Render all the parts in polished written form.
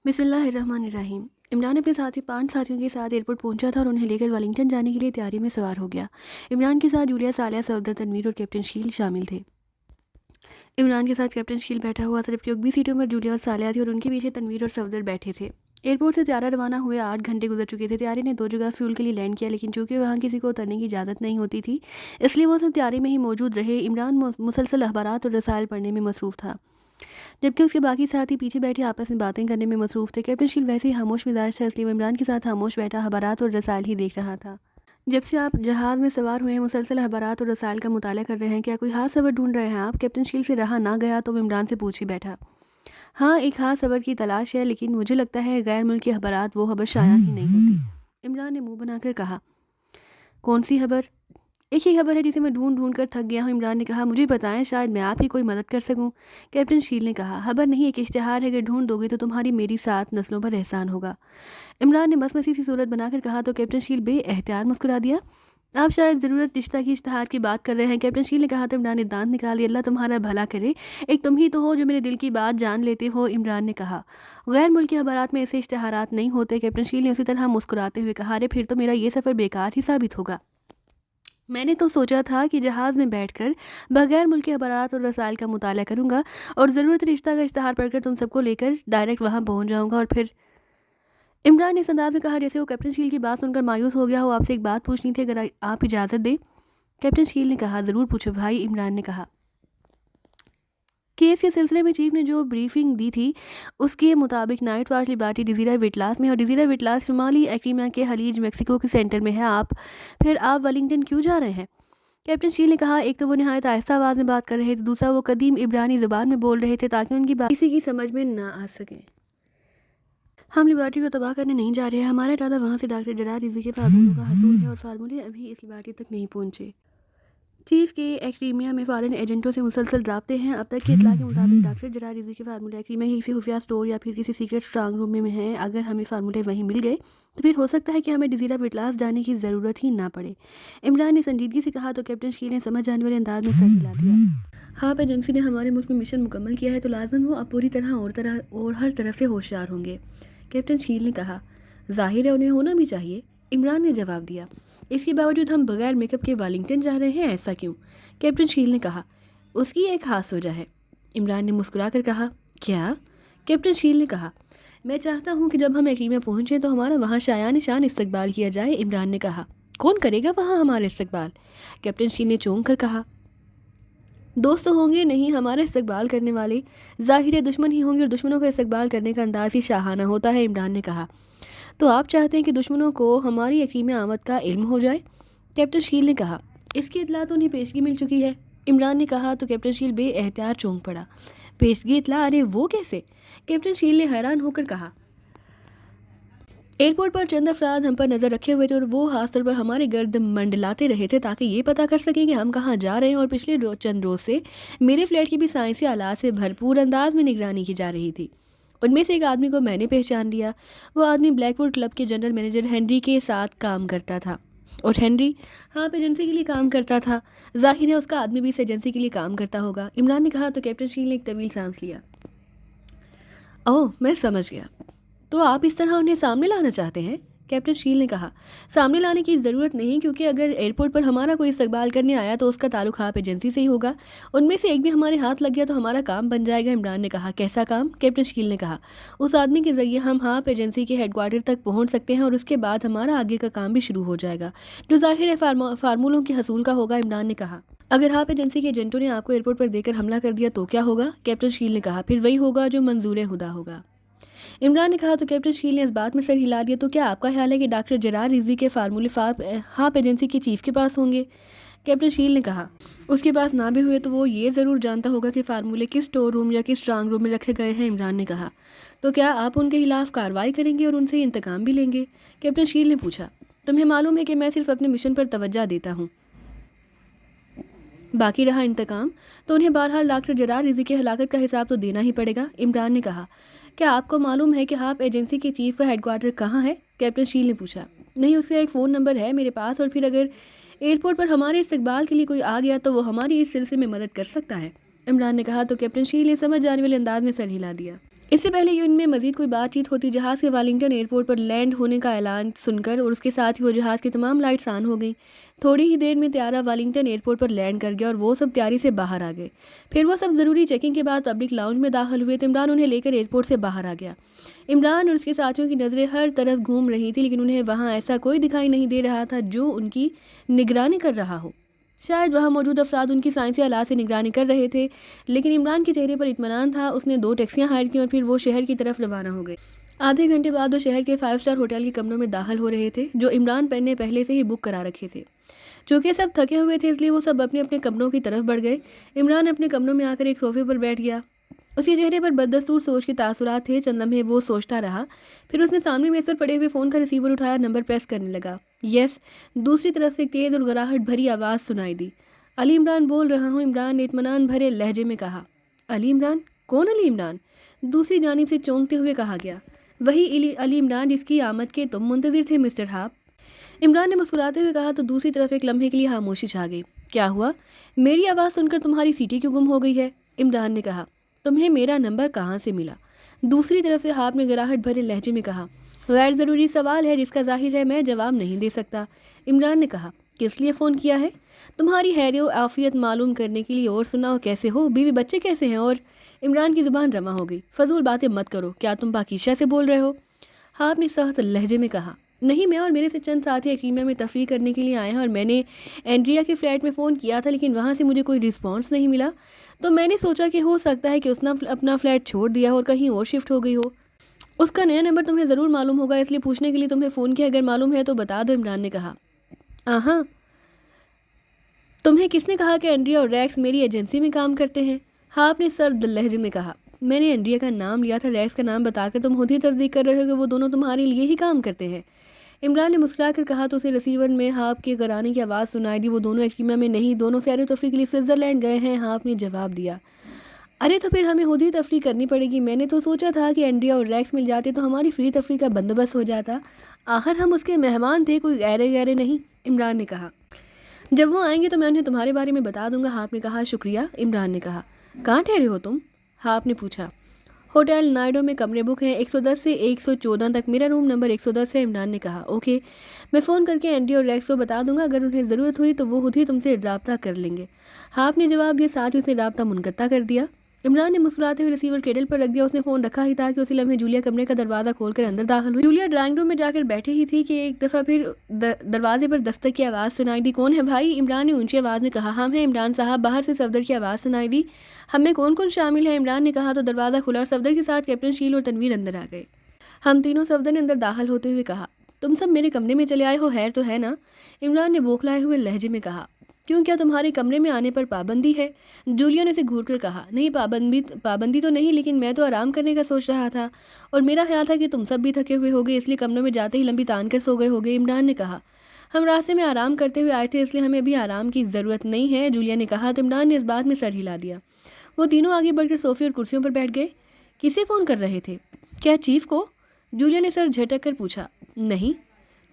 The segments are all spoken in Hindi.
बिस्मिल्लाहिर्रहमानिर्रहीम। इमरान अपने साथी 5 साथियों के साथ एयरपोर्ट पहुंचा था और उन्हें लेकर वेलिंगटन जाने के लिए तैयारी में सवार हो गया। इमरान के साथ जूलिया, सालिया, सफदर, तनवीर और कैप्टन शील शामिल थे। इमरान के साथ कैप्टन शील बैठा हुआ था, जबकि उगली सीटों पर जूलिया और सालिया थी और उनके पीछे तनवीर और सफदर बैठे थे। एयरपोर्ट से त्यारा रवाना हुए 8 घंटे गुजर चुके थे। त्यारे ने 2 जगह फ्यूल के लिए लैंड किया, लेकिन चूंकि वहाँ किसी को उतरने की इजाज़त नहीं होती थी, इसलिए वो सब त्यारे में ही मौजूद रहे। इमरान मुसलसल अखबारात और रसायल पढ़ने में मसरूफ़ था, जबकि उसके बाकी साथी पीछे बैठे आपस में बातें करने में मसरूफ़ थे। कैप्टन शील वैसे ही खामोश मिजाज था, इसलिए वो इमरान के साथ खामोश बैठा अखबारात और रसायल ही देख रहा था। जब से आप जहाज़ में सवार हुए हैं, मुसलसल अखबारात और रसायल का मुताला कर रहे हैं, क्या कोई खास खबर ढूंढ रहे हैं आप? कैप्टन शील से रहा ना गया तो वो इमरान से पूछ ही बैठा। हाँ, एक खास खबर की तलाश है, लेकिन मुझे लगता है गैर मुल्की अखबारात वो खबर शाया ही नहीं होती। इमरान ने मुंह बनाकर कहा। कौन सी खबर? एक ही खबर है जिसे मैं ढूंढ ढूंढ कर थक गया हूँ। इमरान ने कहा, मुझे बताएं, शायद मैं आपकी कोई मदद कर सकूं। कैप्टन शील ने कहा, खबर नहीं, एक इश्तिहार है, अगर ढूंढ दोगे तो तुम्हारी मेरी 7 नस्लों पर एहसान होगा। इमरान ने मसमसी सी सूरत बनाकर कहा तो कैप्टन शील बेएहतियात मुस्कुरा दिया। आप शायद ज़रूरत रिश्ता की इश्तिहार की बात कर रहे हैं। कैप्टन शील ने कहा तो इमरान ने दांत निकाल दिया। अल्लाह तुम्हारा भला करे, एक तुम ही तो हो जो मेरे दिल की बात जान लेते हो। इमरान ने कहा, गैर मुल्की अखबारात में ऐसे इश्तिहारात नहीं होते। कैप्टन शील ने उसी तरह मुस्कुराते हुए कहा, अरे फिर तो मेरा ये सफ़र बेकार ही साबित होगा। मैंने तो सोचा था कि जहाज़ में बैठकर बगैर मुल्की अखबारात और रसायल का मुताला करूंगा और ज़रूरत रिश्ता का इश्तिहार पढ़कर तुम सबको लेकर डायरेक्ट वहां पहुंच जाऊंगा और फिर। इमरान ने इस अंदाज में कहा जैसे वो कैप्टन शील की बात सुनकर मायूस हो गया हो। आपसे एक बात पूछनी थी, अगर आप इजाज़त दें। कैप्टन शील ने कहा, ज़रूर पूछो भाई। इमरान ने कहा, केस के सिलसिले में चीफ ने जो ब्रीफिंग दी थी उसके मुताबिक नाइट वॉच लिबर्टी जजीरा विटलास में, और जजीरा विटलास शुमाली एक्रीमा के खलीज मेक्सिको के सेंटर में है। आप वेलिंगटन क्यों जा रहे हैं? कैप्टन शील ने कहा, एक तो वो नहायत आहिस्ता आवाज़ में बात कर रहे थे, दूसरा वो कदीम इब्रानी ज़ुबान में बोल रहे थे ताकि उनकी बात किसी की समझ में ना आ सके। हम लिबर्टी को तबाह करने नहीं जा रहे हैं। हमारा इरादा वहाँ से डॉक्टर जरार रिजी के फार्मूलों का हसूल है और फार्मूले अभी इस लिबर्टी तक नहीं पहुँचे। चीफ के एक्रीमिया में फॉरेन एजेंटों से मुसलसल रबते हैं। अब तक के इतला के मुताबिक डॉक्टर जरार रिजी के फार्मूले एक्रीमिया के किसी खुफिया स्टोर या फिर किसी सीक्रेट स्ट्रांग रूम में हैं। अगर हमें फार्मूले वहीं मिल गए तो फिर हो सकता है कि हमें जजीरा विटलास जाने की ज़रूरत ही ना पड़े। इमरान ने संजीदगी से कहा तो कैप्टन शील ने समझ जाने वाले अंदाज में सर हिला दिया। हाँ, एजेंसी ने हमारे मुल्क में मिशन मुकम्मल किया है तो लाजमन वो अब पूरी तरह और हर तरफ से होशियार होंगे। कैप्टन शील ने कहा, जाहिर है उन्हें होना भी चाहिए। इमरान ने जवाब दिया, इसके बावजूद हम बगैर मेकअप के वालिंगटन जा रहे हैं, ऐसा क्यों? कैप्टन शील ने कहा, उसकी एक खास वजह है। इमरान ने मुस्कुरा कर कहा, क्या? कैप्टन शील ने कहा, मैं चाहता हूँ कि जब हम एक्रीम में पहुँचें तो हमारा वहाँ शायान शान इस्तकबाल किया जाए। इमरान ने कहा, कौन करेगा वहाँ हमारा इस्तकबाल? कैप्टन शील ने चौंक कर कहा, दोस्त तो होंगे नहीं हमारा इस्तकबाल करने वाले, जाहिर है दुश्मन ही होंगे और दुश्मनों का इस्तकबाल करने का अंदाज ही शाहाना होता है। इमरान ने कहा, तो आप चाहते हैं कि दुश्मनों को हमारी यकीम आमद का इल्म हो जाए? कैप्टन शील ने कहा, इसकी इतला तो उन्हें पेशगी मिल चुकी है। इमरान ने कहा तो कैप्टन शील बेएहतियात चौंक पड़ा। पेशगी इतला? अरे वो कैसे? कैप्टन शील ने हैरान होकर कहा, एयरपोर्ट पर चंद अफराद हम पर नज़र रखे हुए थे और वो खासतौर पर हमारे गर्द मंडलाते रहे थे ताकि ये पता कर सकें कि हम कहाँ जा रहे हैं। और पिछले चंद रोज़ से मेरे फ्लैट की भी साइंसी आलात से भरपूर अंदाज में निगरानी की जा रही थी। उनमें से एक आदमी को मैंने पहचान लिया। वो आदमी ब्लैकवुड क्लब के जनरल मैनेजर हेनरी के साथ काम करता था। और हेनरी, हाँ, आप एजेंसी के लिए काम करता था। जाहिर है उसका आदमी भी इस एजेंसी के लिए काम करता होगा। इमरान ने कहा तो कैप्टन शील ने एक तवील सांस लिया। ओह, मैं समझ गया। तो आप इस तरह उन्हें सामने लाना चाहते हैं? कैप्टन शील ने कहा, सामने लाने की ज़रूरत नहीं, क्योंकि अगर एयरपोर्ट पर हमारा कोई इस्तकबाल करने आया तो उसका ताल्लुक आप एजेंसी से ही होगा। उनमें से एक भी हमारे हाथ लग गया तो हमारा काम बन जाएगा। इमरान ने कहा, कैसा काम? कैप्टन शील ने कहा, उस आदमी के ज़रिए हम हाप एजेंसी के हेडक्वार्टर तक पहुँच सकते हैं और उसके बाद हमारा आगे का काम भी शुरू हो जाएगा, जो जाहिर है फार्मूलों के हसूल का होगा। इमरान ने कहा, अगर हाप एजेंसी के एजेंटों ने आपको एयरपोर्ट पर देकर हमला कर दिया तो क्या होगा? कैप्टन शील ने कहा, फिर वही होगा जो मंजूर खुदा होगा। इमरान ने कहा तो कैप्टन शील ने इस बात में सर हिला दिया। तो क्या आपका ख्याल है कि डॉक्टर जरार रिजी के फार्मूले हाप एजेंसी के चीफ के पास होंगे? कैप्टन शील ने कहा, उसके पास ना भी हुए तो वो ये ज़रूर जानता होगा कि फार्मूले किस स्टोर रूम या किस स्ट्रांग रूम में रखे गए हैं। इमरान ने कहा, तो क्या आप उनके खिलाफ कार्रवाई करेंगे और उनसे इंतकाम भी लेंगे? कैप्टन शील ने पूछा, तुम्हें मालूम है कि मैं सिर्फ अपने मिशन पर तवज्जो देता हूँ, बाकी रहा इंतकाम तो उन्हें बहरहाल डॉक्टर जरार रिजी की हलाकत का हिसाब तो देना ही पड़ेगा। इमरान ने कहा, क्या आपको मालूम है कि हाप एजेंसी के चीफ का हेडक्वार्टर कहाँ है? कैप्टन शील ने पूछा, नहीं, उसका एक फ़ोन नंबर है मेरे पास, और फिर अगर एयरपोर्ट पर हमारे इस्तकबाल के लिए कोई आ गया तो वो हमारी इस सिलसिले में मदद कर सकता है। इमरान ने कहा तो कैप्टन शील ने समझ जाने वाले अंदाज में सर हिला दिया। इससे पहले कि उनमें मजीद कोई बातचीत होती, जहाज़ के वालिंगटन एयरपोर्ट पर लैंड होने का ऐलान सुनकर और उसके साथ ही वो जहाज़ की तमाम लाइट्स ऑन हो गई। थोड़ी ही देर में त्यारा वालिंगटन एयरपोर्ट पर लैंड कर गया और वो सब तैयारी से बाहर आ गए। फिर वो सब ज़रूरी चेकिंग के बाद पब्लिक लाउंज में दाखिल हुए तो इमरान उन्हें लेकर एयरपोर्ट से बाहर आ गया। इमरान और उसके साथियों की नज़रें हर तरफ घूम रही थी, लेकिन उन्हें वहाँ ऐसा कोई दिखाई नहीं दे रहा था जो उनकी निगरानी कर रहा हो। शायद वहाँ मौजूद अफराद उनकी साइंसी आलात से निगरानी कर रहे थे, लेकिन इमरान के चेहरे पर इत्मीनान था। उसने 2 टैक्सियाँ हायर की और फिर वो शहर की तरफ रवाना हो गए। आधे घंटे बाद वो शहर के 5 स्टार होटल के कमरों में दाखिल हो रहे थे, जो इमरान ने पहले से ही बुक करा रखे थे। चूँकि सब थके हुए थे, इसलिए वो सब अपने अपने कमरों की तरफ बढ़ गए। इमरान अपने कमरों में आकर एक सोफे पर बैठ गया। उसके चेहरे पर बददस्तूर सोच के तासुरात थे। चंद लम्हे वो सोचता रहा, फिर उसने सामने मेज़ पर पड़े हुए फ़ोन का रिसीवर उठाया, नंबर प्रेस करने लगा। यस, दूसरी तरफ से एक तेज़ और गराहट भरी आवाज़ सुनाई दी। अली इमरान बोल रहा हूँ, इमरान ने इत्मीनान भरे लहजे में कहा। अली इमरान? कौन अली इमरान? दूसरी जानिब से चौंकते हुए कहा गया। वही अली इमरान जिसकी आमद के तुम मुंतज़िर थे मिस्टर हाप। इमरान ने मुस्कुराते हुए कहा तो दूसरी तरफ एक लम्हे के लिए खामोशी छा गई। क्या हुआ? मेरी आवाज़ सुनकर तुम्हारी सीटी क्यों गुम हो गई है? इमरान ने कहा। तुम्हें मेरा नंबर कहाँ से मिला? दूसरी तरफ से हाप ने गिराहट भरे लहजे में कहा। गैर ज़रूरी सवाल है जिसका जाहिर है मैं जवाब नहीं दे सकता। इमरान ने कहा। किस लिए फ़ोन किया है? तुम्हारी हैरियो आफियत मालूम करने के लिए। और सुनाओ, कैसे हो? बीवी बच्चे कैसे हैं? और इमरान की ज़ुबान रमा हो गई। फजूल बातें मत करो। क्या तुम पाकीशा से बोल रहे हो? हाप ने सख्त लहजे में कहा। नहीं, मैं और मेरे से चंद साथी एक्रीमिया में तफरीह करने के लिए आए हैं और मैंने एंड्रिया के फ्लैट में फ़ोन किया था, लेकिन वहाँ से मुझे कोई रिस्पॉन्स नहीं मिला। तो मैंने सोचा कि हो सकता है कि उसने अपना फ्लैट छोड़ दिया हो और कहीं और शिफ्ट हो गई हो। उसका नया नंबर तुम्हें ज़रूर मालूम होगा, इसलिए पूछने के लिए तुम्हें फ़ोन किया। अगर मालूम है तो बता दो, इमरान ने कहा। हाँ, तुम्हें किसने कहा कि एंड्रिया और रैक्स मेरी एजेंसी में काम करते हैं? हाँ, आपने सर्द लहजे में कहा। मैंने एंड्रिया का नाम लिया था, रैक्स का नाम बताकर तुम खुद ही तस्दीक कर रहे हो कि वो दोनों तुम्हारे लिए ही काम करते हैं। इमरान ने मुस्कुरा कर कहा तो उसे रिसीवर में हाप के घराने की आवाज़ सुनाई दी। वो दोनों एक्रीमिया में नहीं, दोनों सैर तफरी के लिए स्विट्ज़रलैंड गए हैं। हाप ने जवाब दिया। अरे तो फिर हमें खुद ही तफरी करनी पड़ेगी। मैंने तो सोचा था कि एंड्रिया और रैक्स मिल जाते तो हमारी फ्री तफरी का बंदोबस्त हो जाता। आखिर हम उसके मेहमान थे, कोई गैरे गैरे नहीं, इमरान ने कहा। जब वो आएंगे तो मैं उन्हें तुम्हारे बारे में बता दूंगा। हाप ने कहा। शुक्रिया, इमरान ने कहा। कहाँ ठहरे हो तुम? हाप ने पूछा। होटल नाइडो में कमरे बुक हैं, 110 से 114 तक। मेरा रूम नंबर 110 है, इमरान ने कहा। ओके, मैं फ़ोन करके एंडी और रैक्स को बता दूंगा। अगर उन्हें ज़रूरत हुई तो वो खुद ही तुमसे रब्ता कर लेंगे। हाप ने जवाब दिया, साथ ही उसने रब्ता मुनक़ता कर दिया। इमरान ने मुस्कुराते हुए रिसीवर टेबल पर रख दिया। उसने फ़ोन रखा ही था कि उसी लम्हे जूलिया कमरे का दरवाज़ा खोलकर अंदर दाखिल हुई। जूलिया ड्राइंग रूम में जाकर बैठी ही थी कि एक दफ़ा फिर दरवाजे पर दस्तक की आवाज़ सुनाई दी। कौन है भाई? इमरान ने ऊंची आवाज़ में कहा। हम हैं इमरान साहब। बाहर से सफदर की आवाज़ सुनाई दी। हमें कौन कौन शामिल है? इमरान ने कहा तो दरवाज़ा खुला और सफदर के साथ कैप्टन शील और तनवीर अंदर आ गए। हम तीनों, सफदर ने अंदर दाखिल होते हुए कहा। तुम सब मेरे कमरे में चले आए हो, हैर तो है ना? इमरान ने बौखलाए हुए लहजे में कहा। क्यों, क्या तुम्हारे कमरे में आने पर पाबंदी है? जूलिया ने उसे घूर कर कहा। नहीं, पाबंदी तो नहीं, लेकिन मैं तो आराम करने का सोच रहा था और मेरा ख्याल था कि तुम सब भी थके हुए होगे, इसलिए कमरों में जाते ही लंबी तान कर सो गए होगे, इमरान ने कहा। हम रास्ते में आराम करते हुए आए थे, इसलिए हमें अभी आराम की ज़रूरत नहीं है, जूलिया ने कहा। तो इमरान ने इस बात में सर हिला दिया। वो तीनों आगे बढ़कर सोफे और कुर्सियों पर बैठ गए। किसे फ़ोन कर रहे थे? क्या चीफ को? जूलिया ने सर झटक कर पूछा। नहीं,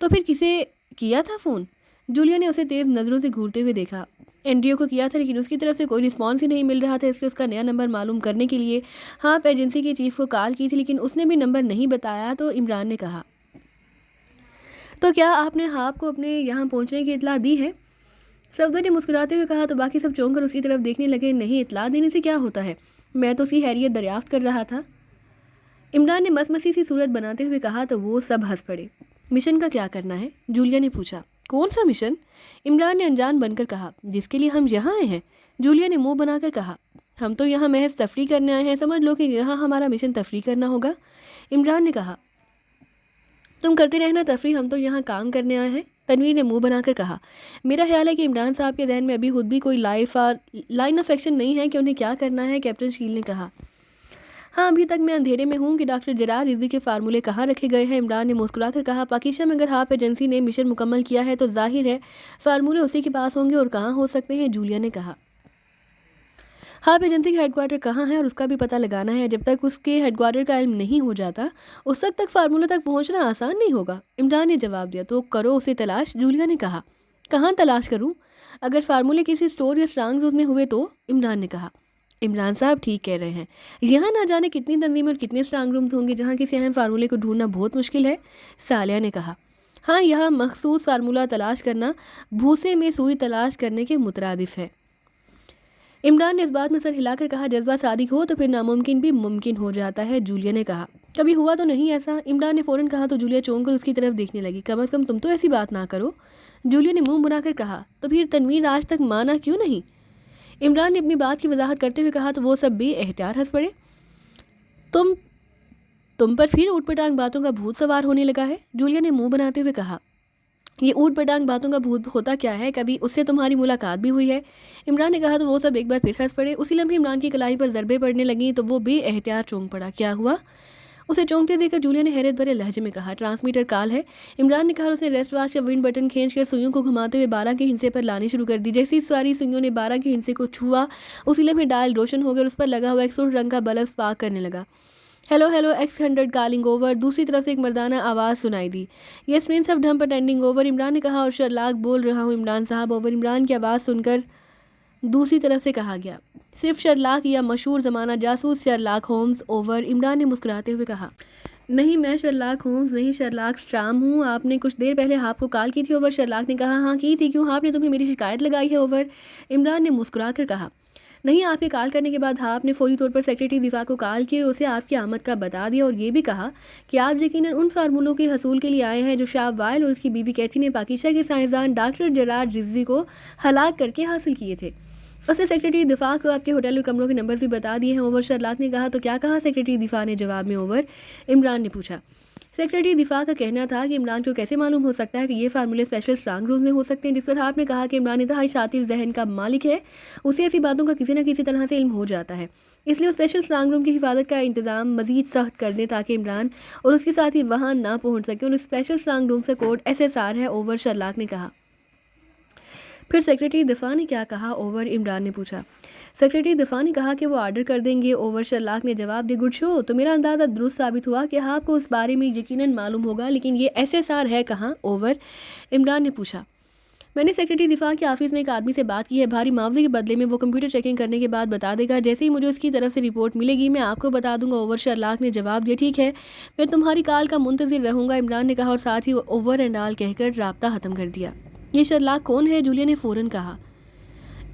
तो फिर किसे किया था फ़ोन? जूलिया ने उसे तेज़ नज़रों से घूरते हुए देखा। एनडीओ को किया था, लेकिन उसकी तरफ से कोई रिस्पॉन्स ही नहीं मिल रहा था, इसलिए उसका नया नंबर मालूम करने के लिए हाँ एजेंसी के चीफ को कॉल की थी, लेकिन उसने भी नंबर नहीं बताया। तो इमरान ने कहा। तो क्या आपने हाप को अपने यहाँ पहुँचने की इतला दी है? सफदर ने मुस्कुराते हुए कहा। तो बाकी सब चौंक कर उसकी तरफ देखने लगे। नहीं, इतला देने से क्या होता है, मैं तो उसकी हैरियत दरियाफ्त कर रहा था, इमरान ने मसमसी सी सूरत बनाते हुए कहा। तो वो सब हंस पड़े। मिशन का क्या करना है? जूलिया ने पूछा। कौन सा मिशन? इमरान ने अनजान बनकर कहा। जिसके लिए हम यहाँ आए हैं, जूलिया ने मुंह बनाकर कहा। हम तो यहाँ महज तफरी करने आए हैं, समझ लो कि यहाँ हमारा मिशन तफरी करना होगा, इमरान ने कहा। तुम करते रहना तफरी, हम तो यहाँ काम करने आए हैं, तनवीर ने मुंह बनाकर कहा। मेरा ख्याल है कि इमरान साहब के जहन में अभी खुद भी कोई लाइन ऑफ एक्शन नहीं है कि उन्हें क्या करना है, कैप्टन शील ने कहा। हाँ, अभी तक मैं अंधेरे में हूँ कि डॉक्टर जरार रिजवी के फार्मूले कहाँ रखे गए हैं, इमरान ने मुस्कुराकर कहा। पाकिस्तान में अगर हाप एजेंसी ने मिशन मुकम्मल किया है तो जाहिर है फार्मूले उसी के पास होंगे, और कहाँ हो सकते हैं, जूलिया ने कहा। हाप एजेंसी का हेडक्वार्टर कहाँ है और उसका भी पता लगाना है। जब तक उसके हेडक्वार्टर का इल्म नहीं हो जाता उस वक्त तक फार्मूले तक पहुँचना आसान नहीं होगा, इमरान ने जवाब दिया। तो करो उसे तलाश, जूलिया ने कहा। कहाँ तलाश करूँ? अगर फार्मूले किसी स्टोर या स्ट्रांग रूम में हुए तो, इमरान ने कहा। इमरान साहब ठीक कह रहे हैं। यहाँ ना जाने कितनी तंजीमें और कितने स्ट्रांग रूम्स होंगे जहाँ किसी अहम फार्मूले को ढूंढना बहुत मुश्किल है, सालिया ने कहा। हाँ, यहाँ मखसूस फार्मूला तलाश करना भूसे में सुई तलाश करने के मुतरादिफ है। इमरान ने इस बात में सर हिलाकर कहा, जज्बा सादिक हो तो फिर नामुमकिन भी मुमकिन हो जाता है, जूलिया ने कहा। कभी हुआ तो नहीं ऐसा, इमरान ने फ़ौरन कहा। तो जूलिया चौंक कर उसकी तरफ देखने लगी। कम अज़ कम तुम तो ऐसी बात ना करो, जूलिया ने मुंह बनाकर कहा। तो फिर तनवीर आज तक माना क्यों नहीं? इमरान ने अपनी बात की वजाहत करते हुए कहा। तो वो सब भी एहतियात हंस पड़े। तुम तुम पर फिर ऊटपटांग बातों का भूत सवार होने लगा है, जूलिया ने मुंह बनाते हुए कहा। ये ऊटपटांग बातों का भूत होता क्या है? कभी उससे तुम्हारी मुलाकात भी हुई है? इमरान ने कहा। तो वो सब एक बार फिर हंस पड़े। उसी लम्हे इमरान की कलाई पर ज़रबे पड़ने लगी तो वो बेएहतियात चौंक पड़ा। क्या हुआ? उसे चौंकते देखकर जूलिया ने हैरत भरे लहजे में कहा। ट्रांसमीटर कॉल है, इमरान ने कहा। उसने रेस्ट वॉच का विंड बटन खींचकर सुइयों को घुमाते हुए 12 के हिंसे पर लानी शुरू कर दी। जैसे ही सारी सुइयों ने 12 के हिंसे को छुआ, उसी लम्हे डायल रोशन हो गया और उस पर लगा हुआ एक सुर्ख रंग का बल्ब स्पार्क करने लगा। Hello hello X100 calling over. दूसरी तरफ से एक मर्दाना आवाज़ सुनाई दी। यस प्रिंस ऑफ ढम्प अटेंडिंग ओवर, इमरान ने कहा। और शर्लाक बोल रहा हूँ इमरान साहब ओवर। इमरान की आवाज़ सुनकर दूसरी तरफ से कहा गया। सिर्फ शर्लाक या मशहूर ज़माना जासूस शर्लाक होम्स ओवर, इमरान ने मुस्कुराते हुए कहा। नहीं, मैं शर्लाक होम्स नहीं, शर्लाक स्ट्राम हूँ। आपने कुछ देर पहले हाप को कॉल की थी ओवर, शर्लाक ने कहा। हाँ की थी, क्यों? हाप ने तुम्हें मेरी शिकायत लगाई है ओवर, इमरान ने मुस्कुरा कर कहा। नहीं, आपके कॉल करने के बाद हाप ने फौरी तौर पर सेक्रेटरी दिफा को कॉल किया और उसे आपकी आमद का बता दिया और ये भी कहा कि आप यकीनन उन फार्मूलों के हसूल के लिए आए हैं जो शाह वाइल और उसकी बीवी कैथी ने पाकिस्तान के साइंसदान डॉक्टर जरार रिजवी को हलाक करके हासिल किए थे। उसने सेक्रेटरी दिफा को आपके होटल और कमरों के नंबर भी बता दिए हैं ओवर, शर्लाक ने कहा। तो क्या कहा सेक्रेटरी दिफा ने जवाब में ओवर, इमरान ने पूछा। सेक्रेटरी दिफा का कहना था कि इमरान को कैसे मालूम हो सकता है कि ये फार्मूले स्पेशल स्ट्रांग रूम में हो सकते हैं, जिस पर आपने कहा कि इमरान इंतहाई शातिर जहन का मालिक है, उसे ऐसी बातों का किसी न किसी तरह से इल्म हो जाता है। इसलिए उस स्पेशल स्ट्रांग रूम की हिफाजत का इंतजाम मजीद सख्त कर दें ताकि इमरान और उसके साथ ही वहाँ ना पहुँच सके। और उस स्पेशल स्ट्रांग रूम से कोड SSR है ओवर, शर्लाक ने कहा। फिर सेक्रेटरी दिफा ने क्या कहा ओवर, इमरान ने पूछा। सेक्रेटरी दिफा ने कहा कि वो ऑर्डर कर देंगे ओवर, शर्लाक ने जवाब दिया। गुड शो, तो मेरा अंदाज़ा दुरुस्त साबित हुआ कि आपको उस बारे में यकीनन मालूम होगा, लेकिन ये SSR है कहाँ ओवर, इमरान ने पूछा। मैंने सेक्रेटरी दिफा के ऑफिस में एक आदमी से बात की है, भारी मुआवजे के बदले में वो कंप्यूटर चेकिंग करने के बाद बता देगा। जैसे ही मुझे उसकी तरफ से रिपोर्ट मिलेगी मैं आपको बता दूंगा ओवर, शर्लाक ने जवाब दिया। ठीक है, मैं तुम्हारी कॉल का मुंतजिर रहूंगा, इमरान ने कहा और साथ ही ओवर एंड ऑल कहकर राब्ता ख़त्म कर दिया। ये शर्लाक कौन है? जूलिया ने फ़ौरन कहा।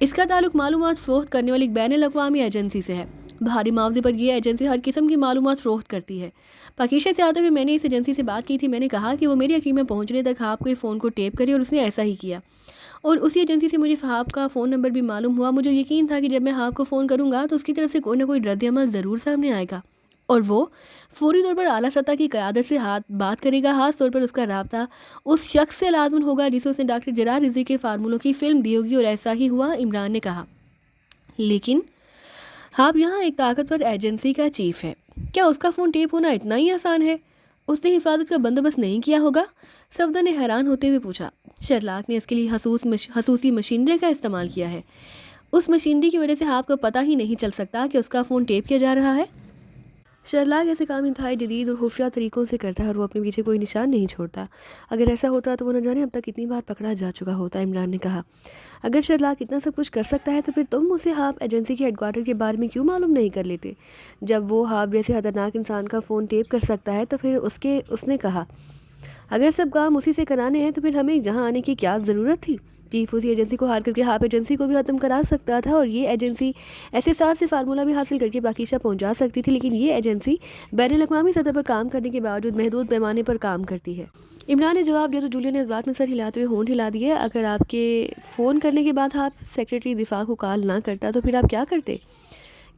इसका ताल्लुक मालूमात फ़रोख्त करने वाली एक बैनुल-अक़वामी एजेंसी से है। भारी मुआवजे पर यह एजेंसी हर किस्म की मालूमात फ़रोख्त करती है। पाकिस्तान से आते हुए मैंने इस एजेंसी से बात की थी। मैंने कहा कि वो मेरी यकीन में पहुंचने तक आपको ये फ़ोन को टेप करे और उसने ऐसा ही किया। और उसी एजेंसी से मुझे फ़हाब का फ़ोन नंबर भी मालूम हुआ। मुझे यकीन था कि जब मैं फ़हाब को फ़ोन करूँगा तो उसकी तरफ से कोई ना कोई रद्द-ए-अमल ज़रूर सामने आएगा और वो फ़ौरी तौर पर आला सतह की क़यादत से बात करेगा। ख़ास तौर पर उसका राब्ता उस शख्स से लाज़िमन होगा जिसे उसने डॉक्टर जरार रिज़वी के फार्मूलों की फ़िल्म दी होगी। और ऐसा ही हुआ, इमरान ने कहा। लेकिन आप यहाँ एक ताकतवर एजेंसी का चीफ है, क्या उसका फ़ोन टेप होना इतना ही आसान है? उसने हिफाजत का बंदोबस्त नहीं किया होगा? सफदर ने हैरान होते हुए पूछा। शर्लाक ने इसके लिए हसूसी मशीनरी का इस्तेमाल किया है। उस मशीनरी की वजह से आपको पता ही नहीं चल सकता कि उसका फ़ोन टेप किया जा रहा है। शर्लाक ऐसे काम इंतहाई जदीद और खुफिया तरीक़ों से करता है और वो अपने पीछे कोई निशान नहीं छोड़ता। अगर ऐसा होता तो वो न जाने अब तक कितनी बार पकड़ा जा चुका होता, इमरान ने कहा। अगर शर्लाक इतना सब कुछ कर सकता है तो फिर तुम उसे हाप एजेंसी के हेडक्वार्टर के बारे में क्यों मालूम नहीं कर लेते? जब वो हाप जैसे खतरनाक इंसान का फ़ोन टेप कर सकता है तो फिर उसने कहा, अगर सब काम उसी से कराने हैं तो फिर हमें यहाँ आने की क्या ज़रूरत थी? चीफ उसी एजेंसी को हार करके हाप एजेंसी को भी ख़त्म करा सकता था और ये एजेंसी SSR से फार्मूला भी हासिल करके पाकिस्तान पहुंचा सकती थी। लेकिन ये एजेंसी बैनुल-अक़वामी सतह पर काम करने के बावजूद महदूद पैमाने पर काम करती है। इमरान ने जवाब दिया तो जूलिया ने इस बात में सर हिलाते हुए होंठ हिला दिए। अगर आपके फ़ोन करने के बाद आप सेक्रेटरी दिफा को कॉल ना करता तो फिर आप क्या करते?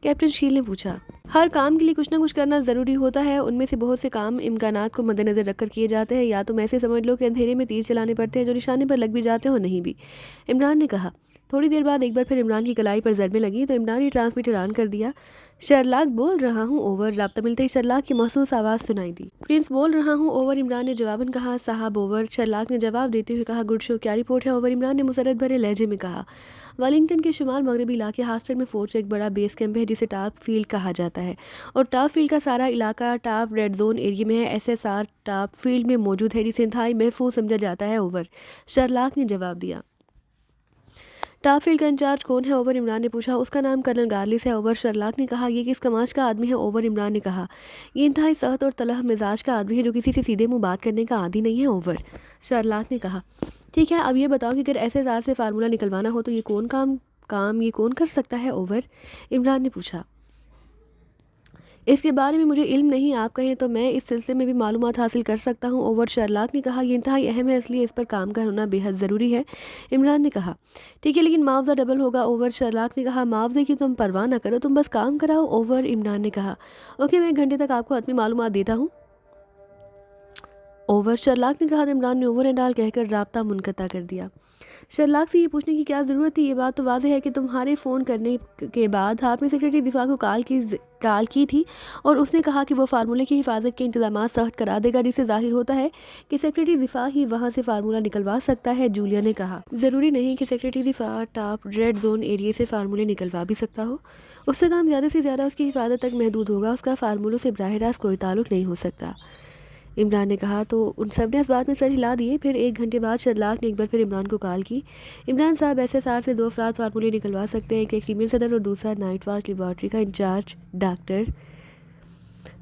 कैप्टन शील ने पूछा। हर काम के लिए कुछ ना कुछ करना ज़रूरी होता है। उनमें से बहुत से काम इम्कानात को मद्देनज़र रखकर किए जाते हैं, या तुम ऐसे समझ लो कि अंधेरे में तीर चलाने पड़ते हैं जो निशाने पर लग भी जाते हो नहीं भी, इमरान ने कहा। थोड़ी देर बाद एक बार फिर इमरान की कलाई पर ज़रबें लगी तो इमरान ने ट्रांसमीटर ऑन कर दिया। शर्लाक बोल रहा हूँ ओवर, राब्ता मिलते ही शर्लाक की महसूस आवाज़ सुनाई दी। प्रिंस बोल रहा हूँ ओवर, इमरान ने जवाबन कहा। साहब ओवर, शर्लाक ने जवाब देते हुए कहा। गुड शो, क्या रिपोर्ट है ओवर, इमरान ने मुसरत भरे लहजे में कहा। वेलिंगटन के शुमाल मगरबी इलाके हास्टल में फ़ौज का एक बड़ा बेस कैंप है जिसे टॉप फील्ड कहा जाता है और टॉप फील्ड का सारा इलाका टॉप रेड जोन एरिया में है। SSR टॉप फील्ड में मौजूद है जिसे इंतहाई महफूज समझा जाता है ओवर, शर्लाक ने जवाब दिया। स्टाफ फील्ड का इंचार्ज कौन है? ओवर इमरान ने पूछा। उसका नाम कर्नल गार्लिस है, ओवर शर्लाक ने कहा। ये किस कमाश का आदमी है? ओवर इमरान ने कहा। ये इंतहाई सख्त और तलह मिजाज का आदमी है जो किसी से सीधे मुंह बात करने का आदी नहीं है, ओवर शर्लाक ने कहा। ठीक है, अब ये बताओ कि अगर ऐसे जार से फार्मूला निकलवाना हो तो ये कौन काम ये कौन कर सकता है? ओवर इमरान ने पूछा। इसके बारे में मुझे इल्म नहीं, आप कहें तो मैं इस सिलसिले में भी मालूमात हासिल कर सकता हूँ, ओवर शर्लाक ने कहा। ये इंतहाई अहम है, इसलिए इस पर काम का होना बेहद ज़रूरी है, इमरान ने कहा। ठीक है, लेकिन मुआवजा डबल होगा, ओवर शर्लाक ने कहा। मुआवजे की तुम परवाह ना करो, तुम बस काम कराओ, ओवर इमरान ने कहा। ओके, मैं 1 घंटे तक आपको अपनी मालूमात देता हूँ, ओवर शर्लाक ने कहा। तो इमरान ने ओवर एंड ऑल कहकर राब्ता मुनक़ता कर दिया। शर्लाक से ये पूछने की क्या ज़रूरत थी? ये बात तो वाज़ेह है कि तुम्हारे फ़ोन करने के बाद आपने सेक्रेटरी दिफा को कॉल की थी और उसने कहा कि वो फार्मूले की हिफाजत के इंतजाम सख्त करा देगा, जिससे ज़ाहिर होता है कि सेक्रेटरी दिफा ही वहाँ से फार्मूला निकलवा सकता है, जूलिया ने कहा। ज़रूरी नहीं कि सेक्रेटरी दिफा टॉप रेड जोन एरिया से फार्मूले निकलवा भी सकता हो। उसका काम ज़्यादा से ज़्यादा उसकी हिफाजत तक महदूद होगा, उसका फार्मूलों से बराह रास्त कोई ताल्लुक़ नहीं हो सकता, इमरान ने कहा। तो उन सब ने इस बात में सर हिला दिए। फिर 1 घंटे बाद शर्लाक ने एक बार फिर इमरान को कॉल की। इमरान साहब, SSR से 2 अफराद फार्मूले निकलवा सकते हैं, एक फीमेल सदर और दूसरा नाइट वॉच लेबॉर्ट्री का इंचार्ज डॉक्टर।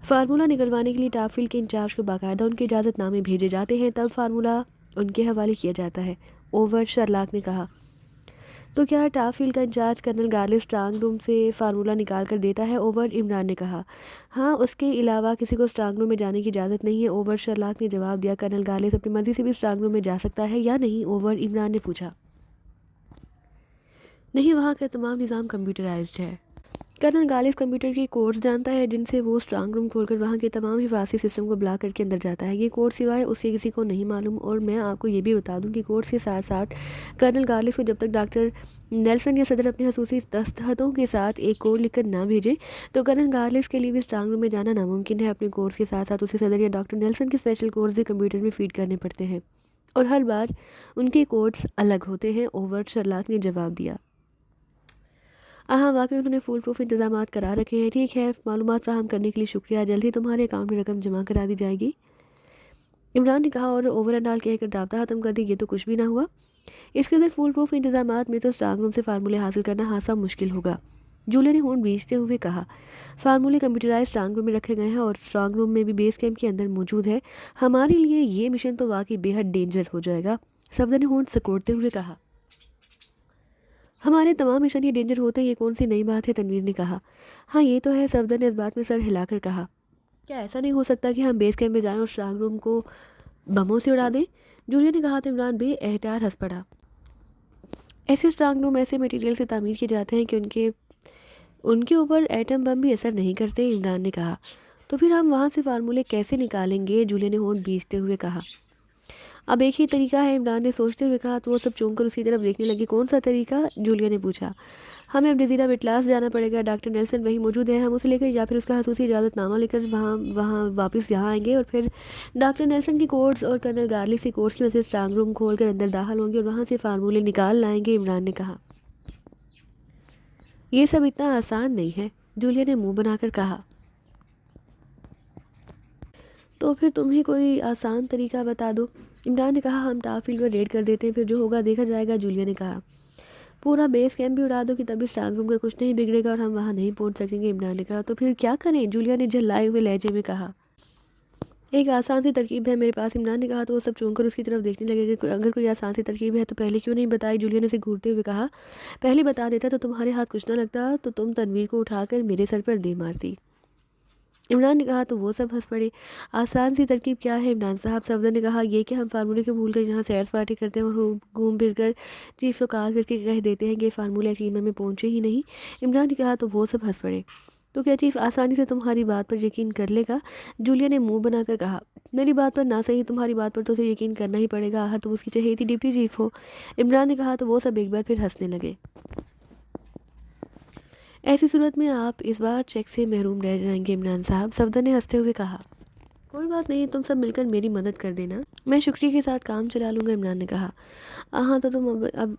फार्मूला निकलवाने के लिए टॉप फील्ड के इंचार्ज को बाकायदा उनके इजाज़तनामे भेजे जाते हैं, तब फार्मूला उनके हवाले किया जाता है, ओवर शर्लाक ने कहा। तो क्या टॉप फील्ड का इंचार्ज कर्नल गार्लिस स्ट्रांग रूम से फार्मूला निकाल कर देता है? ओवर इमरान ने कहा। हाँ, उसके अलावा किसी को स्ट्रांग रूम में जाने की इजाज़त नहीं है, ओवर शर्लाक ने जवाब दिया। कर्नल गार्लिस अपनी मर्जी से भी स्ट्रांग रूम में जा सकता है या नहीं? ओवर इमरान ने पूछा। नहीं, वहाँ का तमाम निज़ाम कंप्यूटराइज्ड है। कर्नल गालिस कंप्यूटर के कोड्स जानता है, जिनसे वो स्ट्रांग रूम खोलकर वहाँ के तमाम हिफाजती सिस्टम को ब्लॉक करके अंदर जाता है। ये कोड सिवाय उससे किसी को नहीं मालूम। और मैं आपको ये भी बता दूं कि कोड्स के साथ साथ कर्नल गालिस को जब तक डॉक्टर नेल्सन या सदर अपनी खसूसी दस्तखतों के साथ एक कोड लिखकर ना भेजे, तो कर्नल गालिस के लिए भी स्ट्रांग रूम में जाना नामुमकिन है। अपने कोड्स के साथ साथ उसे सदर या डॉक्टर नेल्सन के स्पेशल कोड्स भी कंप्यूटर में फीड करने पड़ते हैं और हर बार उनके कोड्स अलग होते हैं, ओवर शर्लाक ने जवाब दिया। हाँ, वाकई उन्होंने फुल प्रूफ इंतजाम करा रखे हैं। ठीक है, मालूमात फराहम करने के लिए शुक्रिया, जल्द ही तुम्हारे अकाउंट में रकम जमा करा दी जाएगी, इमरान ने कहा। और ओवर एंड ऑल कहकर राब्ता ख़त्म कर दी। ये तो कुछ भी ना हुआ, इसके अंदर फुल प्रूफ इंतजाम में तो स्ट्रांग रूम से फार्मूले हासिल करना खासा मुश्किल होगा, जूलिया ने होंठ भींचते हुए कहा। फार्मूले कंप्यूटराइज स्ट्रांग रूम में रखे गए हैं और स्ट्रांग रूम में भी बेस कैंप के अंदर मौजूद है। हमारे लिए ये मिशन तो वाकई बेहद डेंजर हो जाएगा, सफदर ने होंठ सिकोड़ते हुए कहा। हमारे तमाम मिशन ये डेंजर होते हैं, ये कौन सी नई बात है? तनवीर ने कहा। हाँ, ये तो है, सफदर ने इस बात में सर हिलाकर कहा। क्या ऐसा नहीं हो सकता कि हम बेस कैंप में जाएं और स्ट्रांग रूम को बमों से उड़ा दें? जूलिया ने कहा। तो इमरान बेएहतियात हंस पड़ा। ऐसे स्ट्रांग रूम ऐसे मटेरियल से तामीर किए जाते हैं कि उनके ऊपर एटम बम भी असर नहीं करते, इमरान ने कहा। तो फिर हम वहाँ से फार्मूले कैसे निकालेंगे? जूलिया ने होंठ भींचते हुए कहा। अब एक ही तरीका है, इमरान ने सोचते हुए कहा। तो वो सब चौंक कर उसकी तरफ देखने लगे। कौन सा तरीका? जूलिया ने पूछा। हमें अब जजीरा बिटलास जाना पड़ेगा, डॉक्टर नेल्सन वहीं मौजूद है, हम उसे लेकर या फिर उसका खसूसी इजाज़तनामा लेकर वहाँ वापस यहाँ आएंगे और फिर डॉक्टर नेल्सन की कोर्ट्स और कर्नल गार्लिक की कोर्ट्स की वजह से स्ट्रांग रूम खोल कर अंदर दाखिल होंगे और वहाँ से फार्मूले निकाल लाएंगे, इमरान ने कहा। ये सब इतना आसान नहीं है, जूलिया ने मुँह बनाकर कहा। तो फिर तुम ही कोई आसान तरीका बता दो, इमरान ने कहा। हम टॉप फील्ड पर रेड कर देते हैं, फिर जो होगा देखा जाएगा, जूलिया ने कहा। पूरा बेस कैंप भी उड़ा दो कि तभी स्ट्रांग रूम का कुछ नहीं बिगड़ेगा और हम वहाँ नहीं पहुँच सकेंगे, इमरान ने कहा। तो फिर क्या करें? जूलिया ने झल्लाए हुए लहजे में कहा। एक आसान सी तरकीब है मेरे पास, इमरान ने कहा। तो वो सब चौंक कर उसकी तरफ देखने लगे कि अगर कोई आसान सी तरकीब है तो पहले क्यों नहीं बताई? जूलिया ने उसे घूरते हुए कहा। पहले बता देता तो तुम्हारे हाथ कुछ ना लगता, तो तुम तनवीर को उठाकर मेरे सर पर दे मारती, इमरान ने कहा। तो वो सब हंस पड़े। आसान सी तरकीब क्या है इमरान साहब? सफदर ने कहा। ये कि हम फार्मूले को भूल कर यहाँ सैर सपाटे करते हैं और घूम फिर कर चीफ को कॉल करके कह देते हैं कि फार्मूला एग्रीमेंट में पहुँचे ही नहीं, इमरान ने कहा। तो वो सब हंस पड़े। तो क्या चीफ आसानी से तुम्हारी बात पर यकीन कर लेगा? जूलिया ने मुंह बनाकर कहा। मेरी बात पर ना सही, तुम्हारी बात पर तो उसे यकीन करना ही पड़ेगा, हर तुम उसकी चहेती डिप्टी चीफ हो, इमरान ने कहा। तो वो सब एक बार फिर हंसने लगे। ऐसी सूरत में आप इस बार चेक से महरूम रह जाएंगे, इमरान साहब, सफदर ने हंसते हुए कहा। कोई बात नहीं, तुम सब मिलकर मेरी मदद कर देना, मैं शुक्रिया के साथ काम चला लूँगा, इमरान ने कहा। हाँ, तो तुम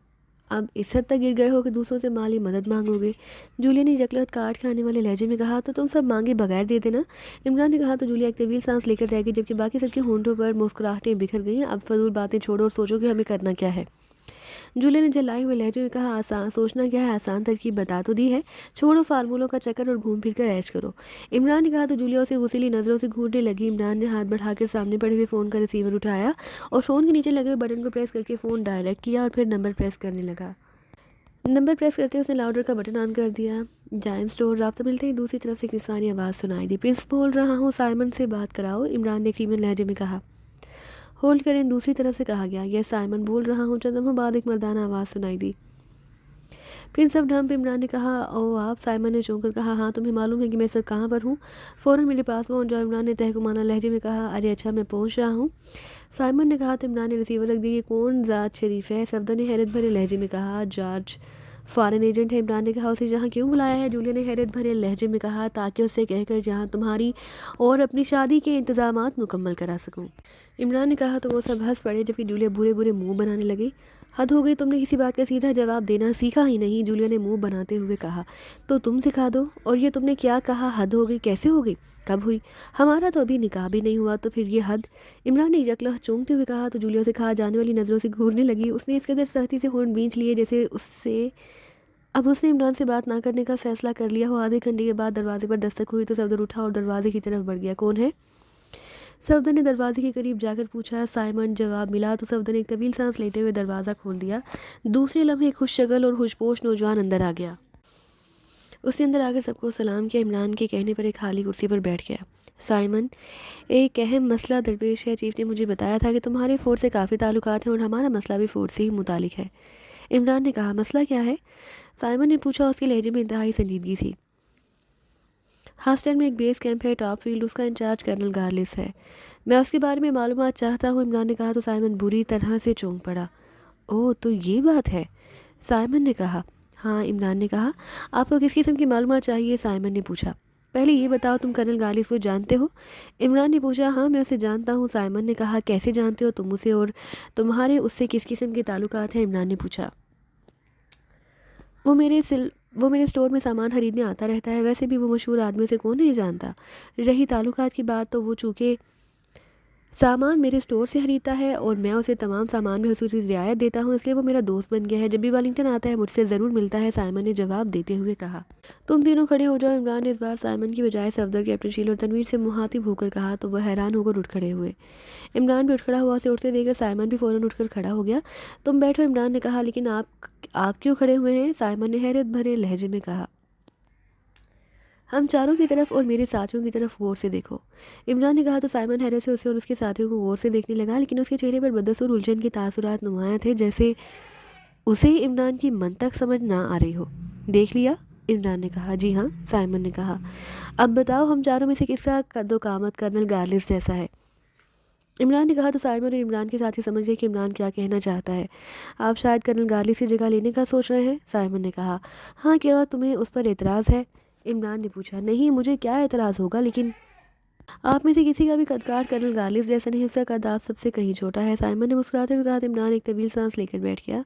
अब इस हद तक गिर गए हो कि दूसरों से माली मदद मांगोगे, जूलिया ने यकलत काट खाने वाले लहजे में कहा। तो तुम सब मांगे बगैर दे देना, इमरान ने कहा। तो जूलिया एक तवील सांस लेकर रह गई, जबकि बाकी सबके होंठों पर मुस्कुराहटें बिखर गईं। अब फजूल बातें छोड़ो और सोचो कि हमें करना क्या है, जूलिया ने जलाए हुए लहजे में कहा, आसान सोचना क्या है, आसान तरकीब बता तो दी है, छोड़ो फार्मूलों का चक्कर और घूम फिर कर ऐश करो। इमरान ने कहा तो जूलिया उसे गुस्सीली नज़रों से घूरने लगी। इमरान ने हाथ बढ़ाकर सामने पड़े हुए फ़ोन का रिसीवर उठाया और फ़ोन के नीचे लगे हुए बटन को प्रेस करके फ़ोन डायरेक्ट किया और फिर नंबर प्रेस करने लगा। नंबर प्रेस करते उसने लाउडर का बटन ऑन कर दिया। जाइम स्टोर। राब्ता मिलते ही दूसरी तरफ से एक निस्वानी आवाज़ सुनाई दी। प्रिंस बोल रहा हूँ, साइमन से बात कराओ, इमरान ने क्रीमन लहजे में कहा। होल्ड करें, दूसरी तरफ से कहा गया। यह साइमन बोल रहा हूँ। चंद लम्हों बाद एक मर्दाना आवाज़ सुनाई दी। प्रिंस ऑफ ढम पे इमरान ने कहा, ओ आप? साइमन ने चौंक कर कहा, हाँ तुम्हें मालूम है कि मैं इस वक्त कहाँ पर हूँ? फ़ौरन मेरे पास पहुँच जाओ, इमरान ने तहकुमाना लहजे में कहा। अरे अच्छा, मैं पहुँच रहा हूँ, साइमन ने कहा तो इमरान ने रिसीवर रख दिया। ये कौन ज़ात शरीफ है? सफदर ने हैरत भरे लहजे में कहा। जॉर्ज फॉरेन एजेंट है, इमरान ने कहा। उसे जहाँ क्यों बुलाया है? जूलिया ने हैरत भरे लहजे में कहा। ताकि उससे कहकर जहाँ तुम्हारी और अपनी शादी के इंतजामात मुकम्मल करा सकूँ, इमरान ने कहा। तो वो सब हंस पड़े जबकि जूलिया बुरे बुरे मुंह बनाने लगी। हद हो गई, तुमने किसी बात का सीधा जवाब देना सीखा ही नहीं, जूलिया ने मुंह बनाते हुए कहा। तो तुम सिखा दो। और ये तुमने क्या कहा? हद हो गई? कैसे हो गई? कब हुई? हमारा तो अभी निकाह भी नहीं हुआ, तो फिर ये हद? इमरान ने यकलह चौंकते हुए कहा। तो जूलिया से कहा जाने वाली नज़रों से घूरने लगी। उसने इस कदर सख्ती से होंठ भींच लिए जैसे उसने इमरान से बात ना करने का फ़ैसला कर लिया हो। आधे घंटे के बाद दरवाजे पर दस्तक हुई तो सफदर उठा और दरवाजे की तरफ बढ़ गया। कौन है? सफदर ने दरवाजे के करीब जाकर पूछा। साइमन। जवाब मिला तो सफदर ने एक तवील सांस लेते हुए दरवाज़ा खोल दिया। दूसरे लम्हे खुश शक्ल और खुशपोश नौजवान अंदर आ गया। उसने अंदर आकर सबको सलाम किया। इमरान के कहने पर एक खाली कुर्सी पर बैठ गया। साइमन, एक अहम मसला दरपेश है। चीफ ने मुझे बताया था कि तुम्हारे फ़ोर्स से काफ़ी ताल्लुकात हैं और हमारा मसला भी फ़ोर्स से ही मुतालिक है। इमरान ने कहा। मसला क्या है? साइमन ने पूछा। उसके लहजे में इंतहाई संजीदगी थी। हास्टन में एक बेस कैंप है, टॉप फील्ड, उसका इंचार्ज कर्नल गार्लिस है। मैं उसके बारे में मालूमात चाहता हूँ, इमरान ने कहा। तो साइमन बुरी तरह से चौंक पड़ा। ओह, तो ये बात है, साइमन ने कहा। हाँ, इमरान ने कहा। आपको किस किस्म की मालूमात चाहिए? साइमन ने पूछा। पहले ये बताओ, तुम कर्नल गार्लिस को जानते हो? इमरान ने पूछा। हाँ, मैं उसे जानता हूँ, साइमन ने कहा। कैसे जानते हो तुम उसे, और तुम्हारे उससे किस किस्म के ताल्लुकात हैं? इमरान ने पूछा। वो मेरे स्टोर में सामान खरीदने आता रहता है। वैसे भी वो मशहूर आदमी से कौन नहीं जानता। रही ताल्लुकात की बात, तो वो चूँकि सामान मेरे स्टोर से खरीदता है और मैं उसे तमाम सामान में खसूसी रियायत देता हूँ, इसलिए वो मेरा दोस्त बन गया है। जब भी वालिंगटन आता है मुझसे ज़रूर मिलता है, साइमन ने जवाब देते हुए कहा। तुम तीनों खड़े हो जाओ, इमरान ने इस बार साइमन की बजाय सफदर, कैप्टन शील और तनवीर से मुहातिब होकर कहा। तो वह हैरान होकर उठ खड़े हुए। इमरान भी उठ खड़ा हुआ। उसे उठते देखकर साइमन भी फ़ौरन उठकर खड़ा हो गया। तुम बैठो, इमरान ने कहा। लेकिन आप क्यों खड़े हुए हैं? साइमन ने हैरत भरे लहजे में कहा। हम चारों की तरफ और मेरे साथियों की तरफ गौर से देखो, इमरान ने कहा। तो साइमन हैरत से उसे और उसके साथियों को गौर से देखने लगा, लेकिन उसके चेहरे पर बदस और उलझन के तासुरात नुमायां थे, जैसे उसे इमरान की मंतक समझ ना आ रही हो। देख लिया? इमरान ने कहा। जी हाँ, साइमन ने कहा। अब बताओ, हम चारों में से किसका कद्दो कामत कर्नल गार्लिस जैसा है? इमरान ने कहा। तो साइमन और इमरान के साथी समझ गए कि इमरान क्या कहना चाहता है। आप शायद कर्नल गार्लिस की जगह लेने का सोच रहे हैं, साइमन ने कहा। हाँ, क्या तुम्हें उस पर एतराज़ है? इमरान ने पूछा। नहीं, मुझे क्या एतराज़ होगा, लेकिन आप में से किसी का भी कदकार कर्नल गार्लिस जैसा नहीं, उसका कद आप सबसे कहीं छोटा है, साइमन ने मुस्कुराते हुए कहा। तो इमरान एक तवील सांस लेकर बैठ गया।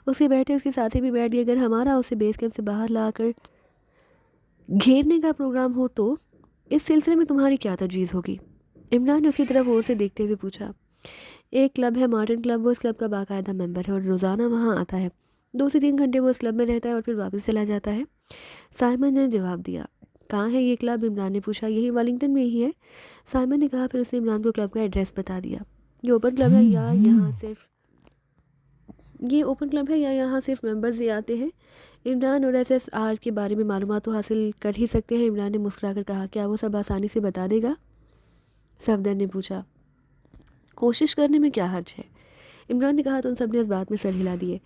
उसके बैठे उसके साथी भी बैठ गए। अगर हमारा उसे बेस कैंप से बाहर लाकर घेरने का प्रोग्राम हो तो इस सिलसिले में तुम्हारी क्या तजवीज़ होगी? इमरान ने उसकी तरफ और से देखते हुए पूछा। एक क्लब है, मार्टिन क्लब, वो इस क्लब का बाकायदा मेंबर है और रोज़ाना वहाँ आता है। 2 से 3 घंटे वो इस क्लब में रहता है और फिर वापस चला जाता है, साइमन ने जवाब दिया। कहाँ है ये क्लब? इमरान ने पूछा। यही वालिंगटन में ही है, साइमन ने कहा। फिर उसने इमरान को क्लब का एड्रेस बता दिया। ये ओपन क्लब है या यहाँ सिर्फ मेंबर्स ही आते हैं? इमरान और SSR के बारे में मालूमात तो हासिल कर ही सकते हैं, इमरान ने मुस्कुराकर कहा। क्या वो सब आसानी से बता देगा? सफदर ने पूछा। कोशिश करने में क्या हर्ज है, इमरान ने कहा। तो उन सब ने इस बात में सर हिला दिए।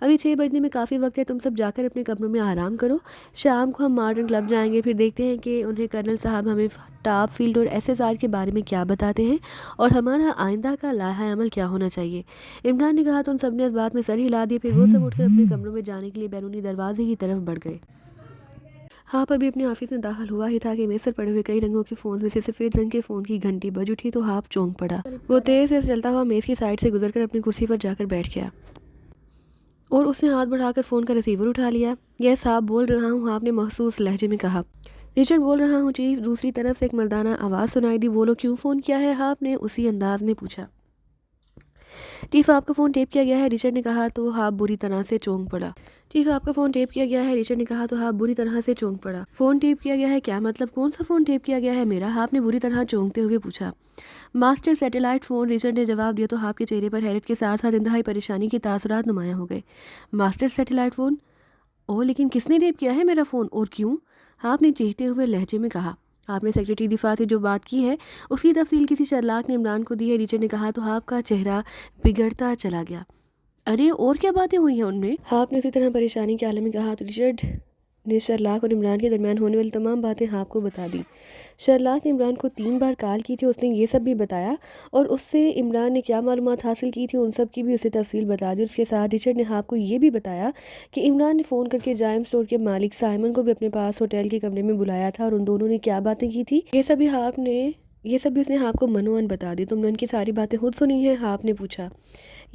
अभी 6 बजने में काफ़ी वक्त है, तुम सब जाकर अपने कमरों में आराम करो। शाम को हम मॉडर्न क्लब जाएंगे, फिर देखते हैं कि उन्हें कर्नल साहब हमें टॉप फील्ड और SSR के बारे में क्या बताते हैं और हमारा आइंदा का लाहा अमल क्या होना चाहिए, इमरान ने कहा। तो उन सब ने इस बात में सर हिला दिए। फिर वो सब उठकर अपने कमरों में जाने के लिए बैरूनी दरवाजे की तरफ बढ़ गए। हाप अभी अपने ऑफिस में दाखिल हुआ ही था कि मेज पर पड़े हुए कई रंगों के फ़ोन में से सफ़ेद रंग के फ़ोन की घंटी बज उठी। तो हाप चौंक पड़ा। वो तेज़ से चलता हुआ मेज़ की साइड से गुजरकर अपनी कुर्सी पर जाकर बैठ गया और उसने हाथ बढ़ाकर फ़ोन का रिसीवर उठा लिया। यह साहब बोल रहा हूँ, हाप ने मखसूस लहजे में कहा। रिचर्ड बोल रहा हूँ चीफ, दूसरी तरफ से एक मर्दाना आवाज़ सुनाई दी। बोलो, क्यों फ़ोन किया है? हाप ने उसी अंदाज में पूछा। चीफ आपका फ़ोन टेप किया गया है, रिचर्ड ने कहा तो हाफ बुरी तरह से चौंक पड़ा। चीफ आपका फ़ोन टेप किया गया है, रिचर्ड ने कहा तो हाफ बुरी तरह से चौंक पड़ा। फ़ोन टेप किया गया है क्या मतलब, कौन सा फ़ोन टेप किया गया है मेरा, हाफ ने बुरी तरह चौंकते हुए पूछा। मास्टर सैटेलाइट फ़ोन, रिचर्ड ने जवाब दिया तो हाफ के चेहरे पर हैरत के साथ साथ इंतहाई परेशानी के तासुरात नुमायां हो गए। मास्टर सैटेलाइट फ़ोन, ओह लेकिन किसने टेप किया है मेरा फ़ोन और क्यों, हाफ ने चीखते हुए लहजे में कहा। आपने सेक्रेटरी दिफा से जो बात की है उसकी तफसील किसी शर्लाक ने इमरान को दी है, रिचर्ड ने कहा तो हाफ का चेहरा बिगड़ता चला गया। अरे और क्या बातें हुई हैं उनमें, हाफ ने उसी तरह परेशानी के आलम में कहा तो रिचर्ड ने शर्लाक और इमरान के दरमियान होने वाली तमाम बातें हाफ को बता दी। शर्लाक ने इमरान को 3 बार कॉल की थी, उसने ये सब भी बताया और उससे इमरान ने क्या मालूमात हासिल की थी उन सब की भी उसे तफसील बता दी। उसके साथ रिचर्ड ने हाफ को ये भी बताया कि इमरान ने फ़ोन करके जाइम स्टोर के मालिक साइमन को भी अपने पास होटल के कमरे में बुलाया था और उन दोनों ने क्या बातें की थी ये सब भी उसने हाफ को मनोअन बता दी। तुमने उनकी सारी बातें खुद सुनी हैं, हाफ ने पूछा।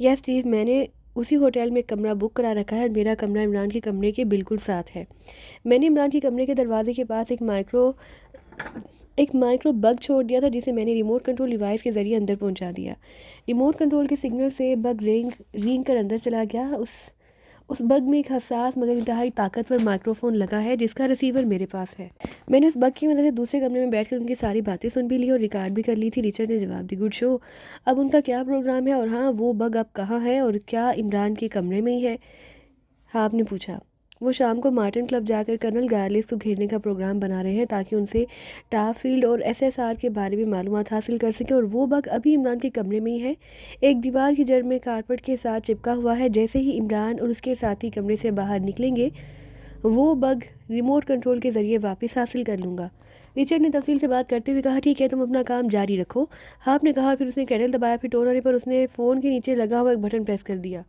यस चीफ, मैंने उसी होटल में कमरा बुक करा रखा है और मेरा कमरा इमरान के कमरे के बिल्कुल साथ है। मैंने इमरान के कमरे के दरवाजे के पास एक माइक्रो बग छोड़ दिया था जिसे मैंने रिमोट कंट्रोल डिवाइस के ज़रिए अंदर पहुंचा दिया। रिमोट कंट्रोल के सिग्नल से बग रेंग कर अंदर चला गया। उस बग में एक हसास मगर इंतहाई ताकतवर माइक्रोफोन लगा है जिसका रिसीवर मेरे पास है। मैंने उस बग की मदद से दूसरे कमरे में बैठकर उनकी सारी बातें सुन भी ली और रिकॉर्ड भी कर ली थी। रिचर्ड ने जवाब दी। गुड शो, अब उनका क्या प्रोग्राम है और हाँ वो बग अब कहाँ है और क्या इमरान के कमरे में ही है, हाफ ने पूछा। वो शाम को मार्टिन क्लब जाकर कर्नल गार्लिस को घेरने का प्रोग्राम बना रहे हैं ताकि उनसे टाफील्ड और एसएसआर के बारे में मालूमात हासिल कर सकें और वो बग अभी इमरान के कमरे में ही है, एक दीवार की जड़ में कारपेट के साथ चिपका हुआ है। जैसे ही इमरान और उसके साथी कमरे से बाहर निकलेंगे वो बग रिमोट कंट्रोल के ज़रिए वापस हासिल कर लूँगा। रिचर्ड ने तफसील से बात करते हुए कहा। ठीक है, तुम अपना काम जारी रखो, हाफ ने कहा। फिर उसने कैंडल दबाया, फिर टोन आने पर उसने फ़ोन के नीचे लगा हुआ एक बटन प्रेस कर दिया।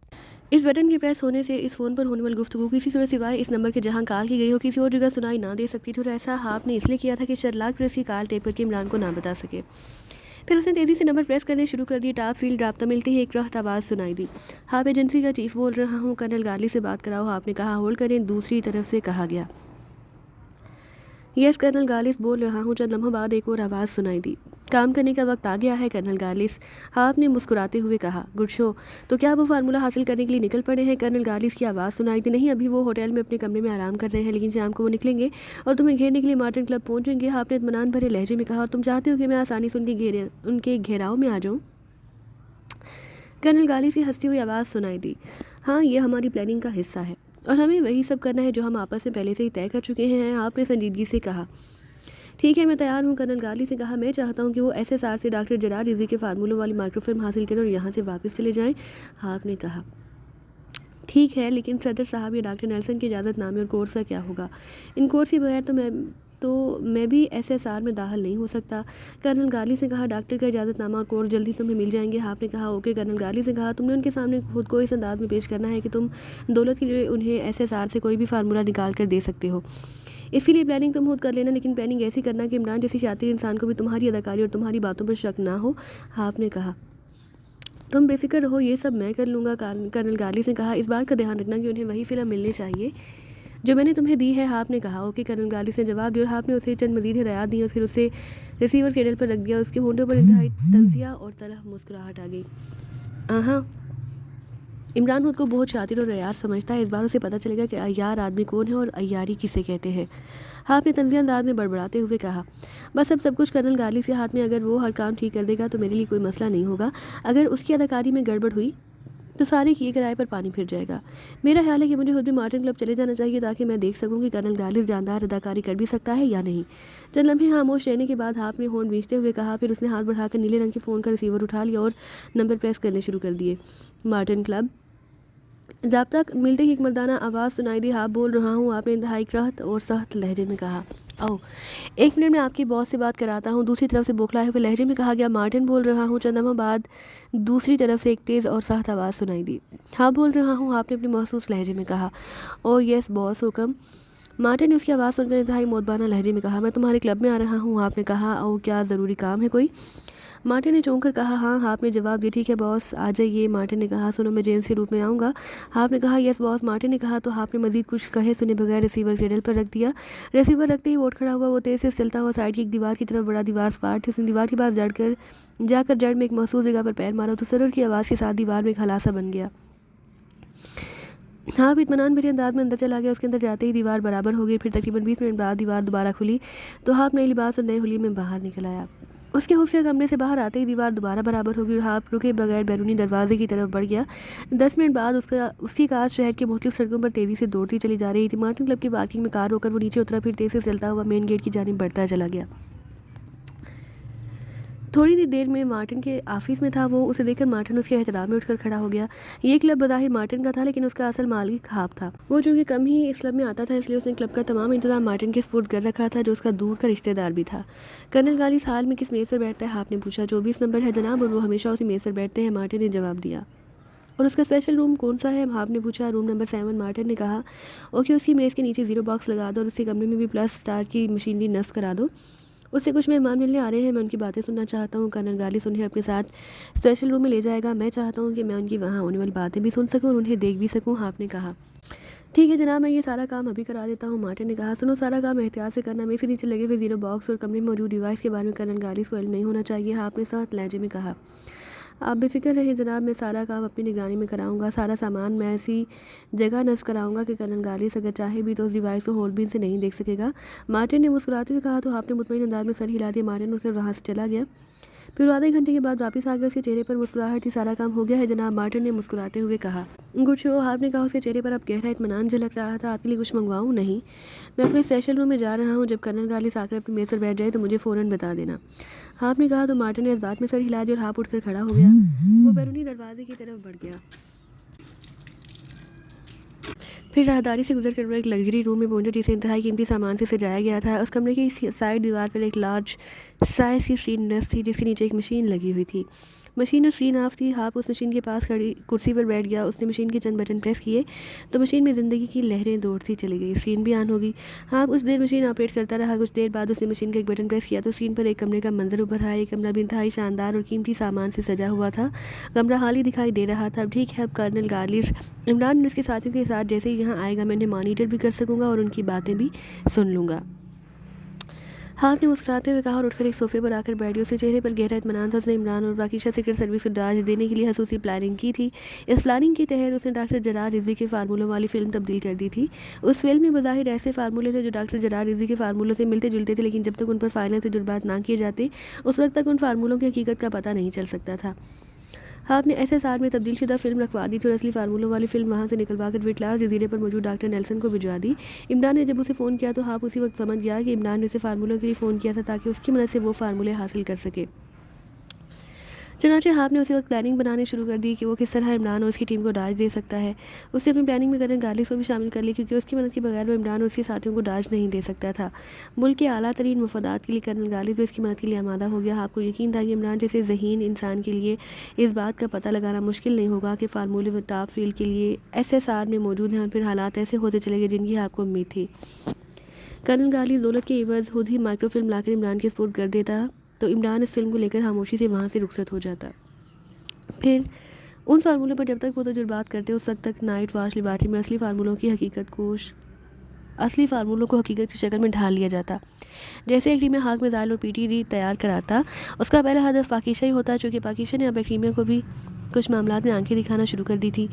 इस बटन के प्रेस होने से इस फ़ोन पर होने वाली गुफ्तगू किसी सूरत सिवाय इस नंबर के जहां कॉल की गई हो किसी और जगह सुनाई ना दे सकती थी और ऐसा हाफ ने इसलिए किया था कि शर्लाक प्रेस की कॉल टेप करके इमरान को ना बता सके। फिर उसने तेज़ी से नंबर प्रेस करने शुरू कर दिए। टॉप फील्ड राब्ता मिलते ही एक रहत आवाज़ सुनाई दी। हाफ एजेंसी का चीफ बोल रहा हूँ, कर्नल गार्ली से बात कराओ, हाफ ने कहा। होल्ड करें, दूसरी तरफ से कहा गया। यस कर्नल गार्लिस बोल रहा हूँ। चंद लम्हों बाद एक और आवाज़ सुनाई दी। काम करने का वक्त आ गया है कर्नल गार्लिस, हाफ ने मुस्कुराते हुए कहा। गुड शो, तो क्या वो फार्मूला हासिल करने के लिए निकल पड़े हैं, कर्नल गार्लिस की आवाज़ सुनाई थी। नहीं, अभी वो होटल में अपने कमरे में आराम कर रहे हैं, लेकिन शाम को वो निकलेंगे और तुम्हें घेरने के लिए मार्टिन क्लब पहुँचेंगे, हाफ ने इत्मीनान भरे लहजे में कहा। और तुम चाहते हो कि मैं आसानी से उनके घेराव में आ जाऊँ, कर्नल गार्लिस की हंसती हुई आवाज़ सुनाई दी। हाँ, ये हमारी प्लानिंग का हिस्सा है और हमें वही सब करना है जो हम आपस में पहले से ही तय कर चुके हैं, आपने संजीदगी से कहा। ठीक है, मैं तैयार हूँ, कर्नल गार्ली से कहा। मैं चाहता हूँ कि वो एसएसआर से डॉक्टर जरार रिजी के फार्मूलों वाली माइक्रोफिल्म हासिल करें और यहाँ से वापस चले जाएं, हाफ ने कहा। ठीक है, लेकिन सदर साहब या डॉक्टर नेल्सन की इजाज़तनामे और कोर्स का क्या होगा, इन कोर्स के बगैर तो मैं भी एसएसआर में दाखिल नहीं हो सकता, कर्नल गार्ली से कहा। डॉक्टर का इजाज़तनामा और कोर्स जल्दी तुम्हें मिल जाएंगे, हाफ ने कहा। ओके, कर्नल गार्ली से कहा। तुमने उनके सामने खुद को इस अंदाज में पेश करना है कि तुम दौलत के लिए उन्हें एसएसआर से कोई भी फार्मूला निकाल कर दे सकते हो। इसके लिए प्लानिंग तुम खुद कर लेना, लेकिन प्लानिंग ऐसी करना कि इमरान जैसी शातिर इंसान को भी तुम्हारी अदाकारी और तुम्हारी बातों पर शक ना हो, हाफ ने कहा। तुम बेफिक्र रहो, ये सब मैं कर लूँगा, कर्नल गार्ली से कहा। इस बात का ध्यान रखना कि उन्हें वही फिल्म मिलनी चाहिए जो मैंने तुम्हें दी है, हाफ ने कहा। ओके, कर्नल गार्ली से जवाब दिया और हाफ ने उसे चंद मजीद हिदायत दी और फिर उसे रिसीवर केबल पर रख दिया। उसके होंठों पर इंतहाई तंजिया और तलख मुस्कुराहट आ गई। हाँ, इमरान खुद को बहुत शातिर और अय्यार समझता है, इस बार उसे पता चलेगा कि अय्यार आदमी कौन है और अय्यारी किसे कहते हैं, हाफ ने तंजिया अंदाज में बड़बड़ाते हुए कहा। बस अब सब कुछ कर्नल गार्ली के हाथ में, अगर वो हर काम ठीक कर देगा तो मेरे लिए कोई मसला नहीं होगा, अगर उसकी अदाकारी में गड़बड़ हुई तो सारे किए किराए पर पानी फिर जाएगा। मेरा ख्याल है कि मुझे खुद भी मार्टिन क्लब चले जाना चाहिए ताकि मैं देख सकूं कि कर्नल गार्लिस जानदार अदाकारी कर भी सकता है या नहीं। चंद लम्हे खामोश रहने के बाद हाफ ने होंठ भींचते हुए कहा। फिर उसने हाथ बढ़ाकर नीले रंग के फ़ोन का रिसीवर उठा लिया और नंबर प्रेस करने शुरू कर दिए। मार्टिन क्लब, राब्ता मिलते ही एक मर्दाना आवाज़ सुनाई दी। हाफ बोल रहा हूँ, आपने इंतहाई करहत और सख्त लहजे में कहा। ओह, 1 मिनट में आपकी बॉस से बात कराता हूँ, दूसरी तरफ से बौखलाए हुए लहजे में कहा गया। मार्टिन बोल रहा हूँ। चंद लम्हों बाद दूसरी तरफ से एक तेज़ और सख्त आवाज़ सुनाई दी। हाँ बोल रहा हूँ, आपने अपने महसूस लहजे में कहा। ओह यस बॉस, हुक्म, मार्टिन ने उसकी आवाज़ सुनकर इंतहाई मोदबाना लहजे में कहा। मैं तुम्हारे क्लब में आ रहा हूँ, आपने कहा। ओह क्या ज़रूरी काम है कोई, मार्टिन ने चौंक कर कहा, हाँ। हाप ने जवाब दिया, ठीक है बॉस, आ जाइए। मार्टिन ने कहा, सुनो मैं जेम्स के रूप में आऊँगा। हाप ने कहा, यस बॉस। मार्टिन ने कहा तो हाप ने मजीद कुछ कहे सुने बगैर रिसीवर क्रेडल पर रख दिया। रिसीवर रखते ही वो उठ खड़ा हुआ। वो तेज़ से चलता हुआ साइड की एक दीवार की तरफ बढ़ा। दीवार सपाट थी। उसने दीवार के पास जाकर जड़ में एक महसूस जगह पर पैर मारा तो सरुर की आवाज़ के साथ दीवार में एक खलासा बन गया। हाँ, इत्मीनान भरे अंदाज में अंदर चला गया। उसके अंदर जाते ही दीवार बराबर हो गई। फिर तकरीबन 20 मिनट बाद दीवार दोबारा खुली तो हाप नए लिबास और नए हुलिये में बाहर निकल आया। उसके खुफिया कमरे से बाहर आते ही दीवार दोबारा बराबर हो गई और हाप रुके बगैर बैरूनी दरवाजे की तरफ बढ़ गया। 10 मिनट बाद उसकी कार शहर के मुख्तलिफ सड़कों पर तेज़ी से दौड़ती चली जा रही थी। मार्टिन क्लब की पार्किंग में कार रोकर वो नीचे उतरा। फिर तेज़ से चलता हुआ मेन गेट की जानिब बढ़ता चला गया। थोड़ी ही देर में मार्टिन के ऑफिस में था वो। उसे देखकर मार्टिन उसके एहतराम में उठकर खड़ा हो गया। ये क्लब बज़ाहिर मार्टिन का था लेकिन उसका असल मालिक हाप था। वो चूँकि कम ही इस क्लब में आता था इसलिए उसने क्लब का तमाम इंतजाम मार्टिन के सपुर्द कर रखा था जो उसका दूर का रिश्तेदार भी था। कर्नल गालिस हाल में किस मेज़ पर बैठता है? हाप ने पूछा। 24 नंबर है जनाब, और वो हमेशा उसी मेज़ पर बैठते हैं, मार्टिन ने जवाब दिया। और उसका स्पेशल रूम कौन सा है? हाप ने पूछा। रूम नंबर 7, मार्टिन ने कहा। ओके, उसकी मेज़ के नीचे 0 बॉक्स लगा दो और उसके कमरे में भी प्लस स्टार की मशीनरी नस्ब करा दो। उससे कुछ मेहमान मिलने आ रहे हैं, मैं उनकी बातें सुनना चाहता हूँ। कर्नल गालिस उन्हें अपने साथ स्पेशल रूम में ले जाएगा। मैं चाहता हूँ कि मैं उनकी वहाँ होने वाली बातें भी सुन सकूँ और उन्हें देख भी सकूँ। हाप ने कहा, ठीक है जनाब, मैं ये सारा काम अभी करा देता हूँ। मार्टिन ने कहा, सुनो सारा काम एहतियात से करना। मेरे से नीचे लगे हुए 0 बॉक्स और कमरे में मौजूद डिवाइस के बारे में कर्नल गालिस को इल्म नहीं होना चाहिए। हाप ने साथ लहजे में कहा, आप बेफिक्र रहें जनाब, मैं सारा काम अपनी निगरानी में कराऊंगा। सारा सामान मैं ऐसी जगह नस्ब कराऊंगा कि कर्नल गालिस अगर चाहे भी तो उस डिवाइस को होलबीन से नहीं देख सकेगा। मार्टिन ने मुस्कुराते हुए कहा। तो आपने मुतमईन अंदाज में सर हिला दिया। मार्टिन उठकर वहाँ से चला गया। फिर आधे घंटे के बाद वापस आ गया। उसके चेहरे पर मुस्कुराहट थी। सारा काम हो गया है जनाब, मार्टिन ने मुस्कुराते हुए कहा। कुछ हो? हाप ने कहा। उसके चेहरे पर अब गहरा इत्मीनान झलक रहा था। आपके लिए कुछ मंगवाऊँ? नहीं, मैं अपने सेशन रूम में जा रहा हूँ। जब कर्नल गालिस आकर अपनी मेज़ पर बैठ जाए तो मुझे फ़ौरन बता देना। हाप ने कहा। तो मार्टिन ने इस बात में सर हिला दिया और हाप उठकर खड़ा हो गया। वो बैरूनी दरवाजे की तरफ बढ़ गया। फिर राहदारी से गुजर कर वो एक लग्जरी रूम में पहुंचा जिसे इंतहाई कीमती सामान से सजाया गया था। उस कमरे की साइड दीवार पर एक लार्ज साइज़ की स्क्रीन नस्ब थी जिसके नीचे एक मशीन लगी हुई थी। मशीन और स्क्रीन ऑफ थी। हाप उस मशीन के पास खड़ी कुर्सी पर बैठ गया। उसने मशीन के चंद बटन प्रेस किए तो मशीन में ज़िंदगी की लहरें दौड़ती चली गई। स्क्रीन भी ऑन हो गई। हाप कुछ देर मशीन ऑपरेट करता रहा। कुछ देर बाद उसने मशीन का एक बटन प्रेस किया तो स्क्रीन पर एक कमरे का मंजर उभर आया। एक कमरा भी इंतहाई शानदार और कीमती सामान से सजा हुआ था। कमरा हाल ही दिखाई दे रहा था। ठीक है, अब कर्नल गालिस इमरान और उसके साथियों के साथ जैसे ही यहाँ आएगा मैं उन्हें मॉनिटर भी कर सकूँगा और उनकी बातें भी सुन लूँगा। हाप ने मुस्कुराते हुए कहा और उठकर एक सोफे पर आकर बैठ गया। उसके चेहरे पर गहरा इत्मीनान था। उसने इमरान और पाकिशा सीक्रेट सर्विस को दाज देने के लिए खसूसी प्लानिंग की थी। इस प्लानिंग के तहत उसने डॉक्टर जरार रिजवी के फार्मूलों वाली फिल्म तब्दील कर दी थी। उस फिल्म में बज़ाहिर ऐसे फार्मूले थे जो डॉक्टर जरार रिजवी के फार्मूलों से मिलते जुलते थे, लेकिन जब तक उन पर फाइनल से जुर्बात ना किए जाते उस वक्त तक उन फार्मूलों की हकीकत का पता नहीं चल सकता था। हाप ने एसएसआर में तब्दील शुदा फिल्म रखवा दी थी और असली फार्मूलों वाली फिल्म वहाँ से निकलवा कर विटलास जजीरे पर मौजूद डॉक्टर नेल्सन को भिजवा दी। इमरान ने जब उसे फ़ोन किया तो हाप उसी वक्त समझ गया कि इमरान ने उसे फार्मूलों के लिए फ़ोन किया था ताकि उसकी मदद से वो फार्मूले हासिल कर सके। चनाचे हाप ने उसी वक्त प्लानिंग बनानी शुरू कर दी कि वो किस तरह इमरान और उसकी टीम को डाज दे सकता है। उसने अपनी प्लानिंग में कर्नल गालिस को भी शामिल कर लिया क्योंकि उसकी मदद के बगैर वो इमरान और उसके साथियों को डाज नहीं दे सकता था। मुल्क के आला तरीन मफादात के लिए कर्नल गालिस भी इसकी मदद के लिए आमादा हो गया। आपको यकीन था कि इमरान जैसे ज़हीन इंसान के लिए इस बात का पता लगाना मुश्किल नहीं होगा कि फार्मूले व टॉप फील्ड के लिए एसएसआर में मौजूद हैं और फिर हालात ऐसे होते चले गए जिनकी आपको उम्मीद थी। कर्नल गालिस दौलत के एवज़ खुद ही माइक्रोफिल्म लाकर इमरान के सपुर्द कर देता तो इमरान इस फिल्म को लेकर खामोशी से वहाँ से रुखसत हो जाता। फिर उन फार्मूलों पर जब तक वो तजुर्बात करते उस वक्त तक नाइट वॉच लेबॉरेटरी में असली फार्मूलों को हकीकत की शक्ल में ढाल लिया जाता। जैसे एक्रीमिया हाक मिसाइल और पीटीडी तैयार कराता उसका पहला हदफ पाकिशा ही होता, चूँकि पाकिशा ने अब एक्रीमिया को भी कुछ मामलात में आंखें दिखाना शुरू कर दी थी।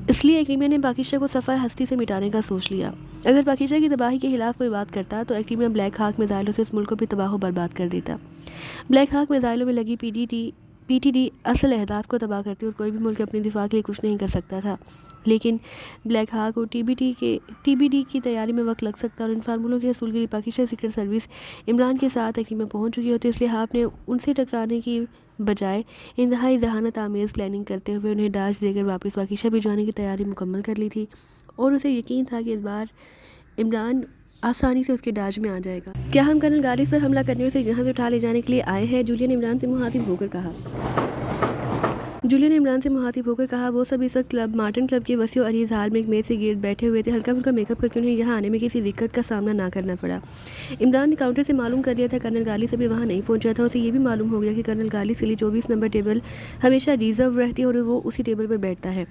इसलिए एक्रीमिया ने पाकिशा को सफ़ाए हस्ती से मिटाने का सोच लिया। अगर पाकिशा की तबाही के खिलाफ कोई बात करता तो एक्रीमिया ब्लैक हाक मिसाइलों से उस मुल्क को भी तबाह बर्बाद कर देता। ब्लैक हाक मिसाइलों में लगी पीटीडी असल अहदाफ को तबाह करती और कोई भी मुल्क अपने दिफा के लिए कुछ नहीं कर सकता था। लेकिन ब्लैक हाक और टीबीडी की तैयारी में वक्त लग सकता और इन फार्मूलों के असूल के लिए पाकिस्तान सीक्रेट सर्विस इमरान के साथ एक्रीम में पहुंच चुकी होती, इसलिए हाप ने उनसे टकराने की बजाय इंतहाई जहानत आमेज़ प्लानिंग करते हुए उन्हें दाज देकर वापस पाकिस्तान भिजवाने की तैयारी मुकम्मल कर ली थी और उसे यकीन था कि इस बार इमरान आसानी से उसके डाज में आ जाएगा। क्या हम कर्नल गालिस पर हमला करने और उसे यहाँ से उठा ले जाने के लिए आए हैं? जूलियन इमरान से मुखातिब होकर कहा। जूलिया ने इमरान से मुखातिब होकर कहा, वो सब इस वक्त क्लब मार्टिन क्लब के वसी और अरीज हाल में एक मेज से गिर्द बैठे हुए थे। हल्का फुल्का मेकअप करके उन्हें यहाँ आने में किसी दिक्कत का सामना ना करना पड़ा। इमरान ने काउंटर से मालूम कर लिया था कर्नल गालिस अभी वहाँ नहीं पहुँचा था। उसे ये भी मालूम हो गया कि कर्नल गालिस के लिए 24 नंबर टेबल हमेशा रिजर्व रहती है और वो उसी टेबल पर बैठता है।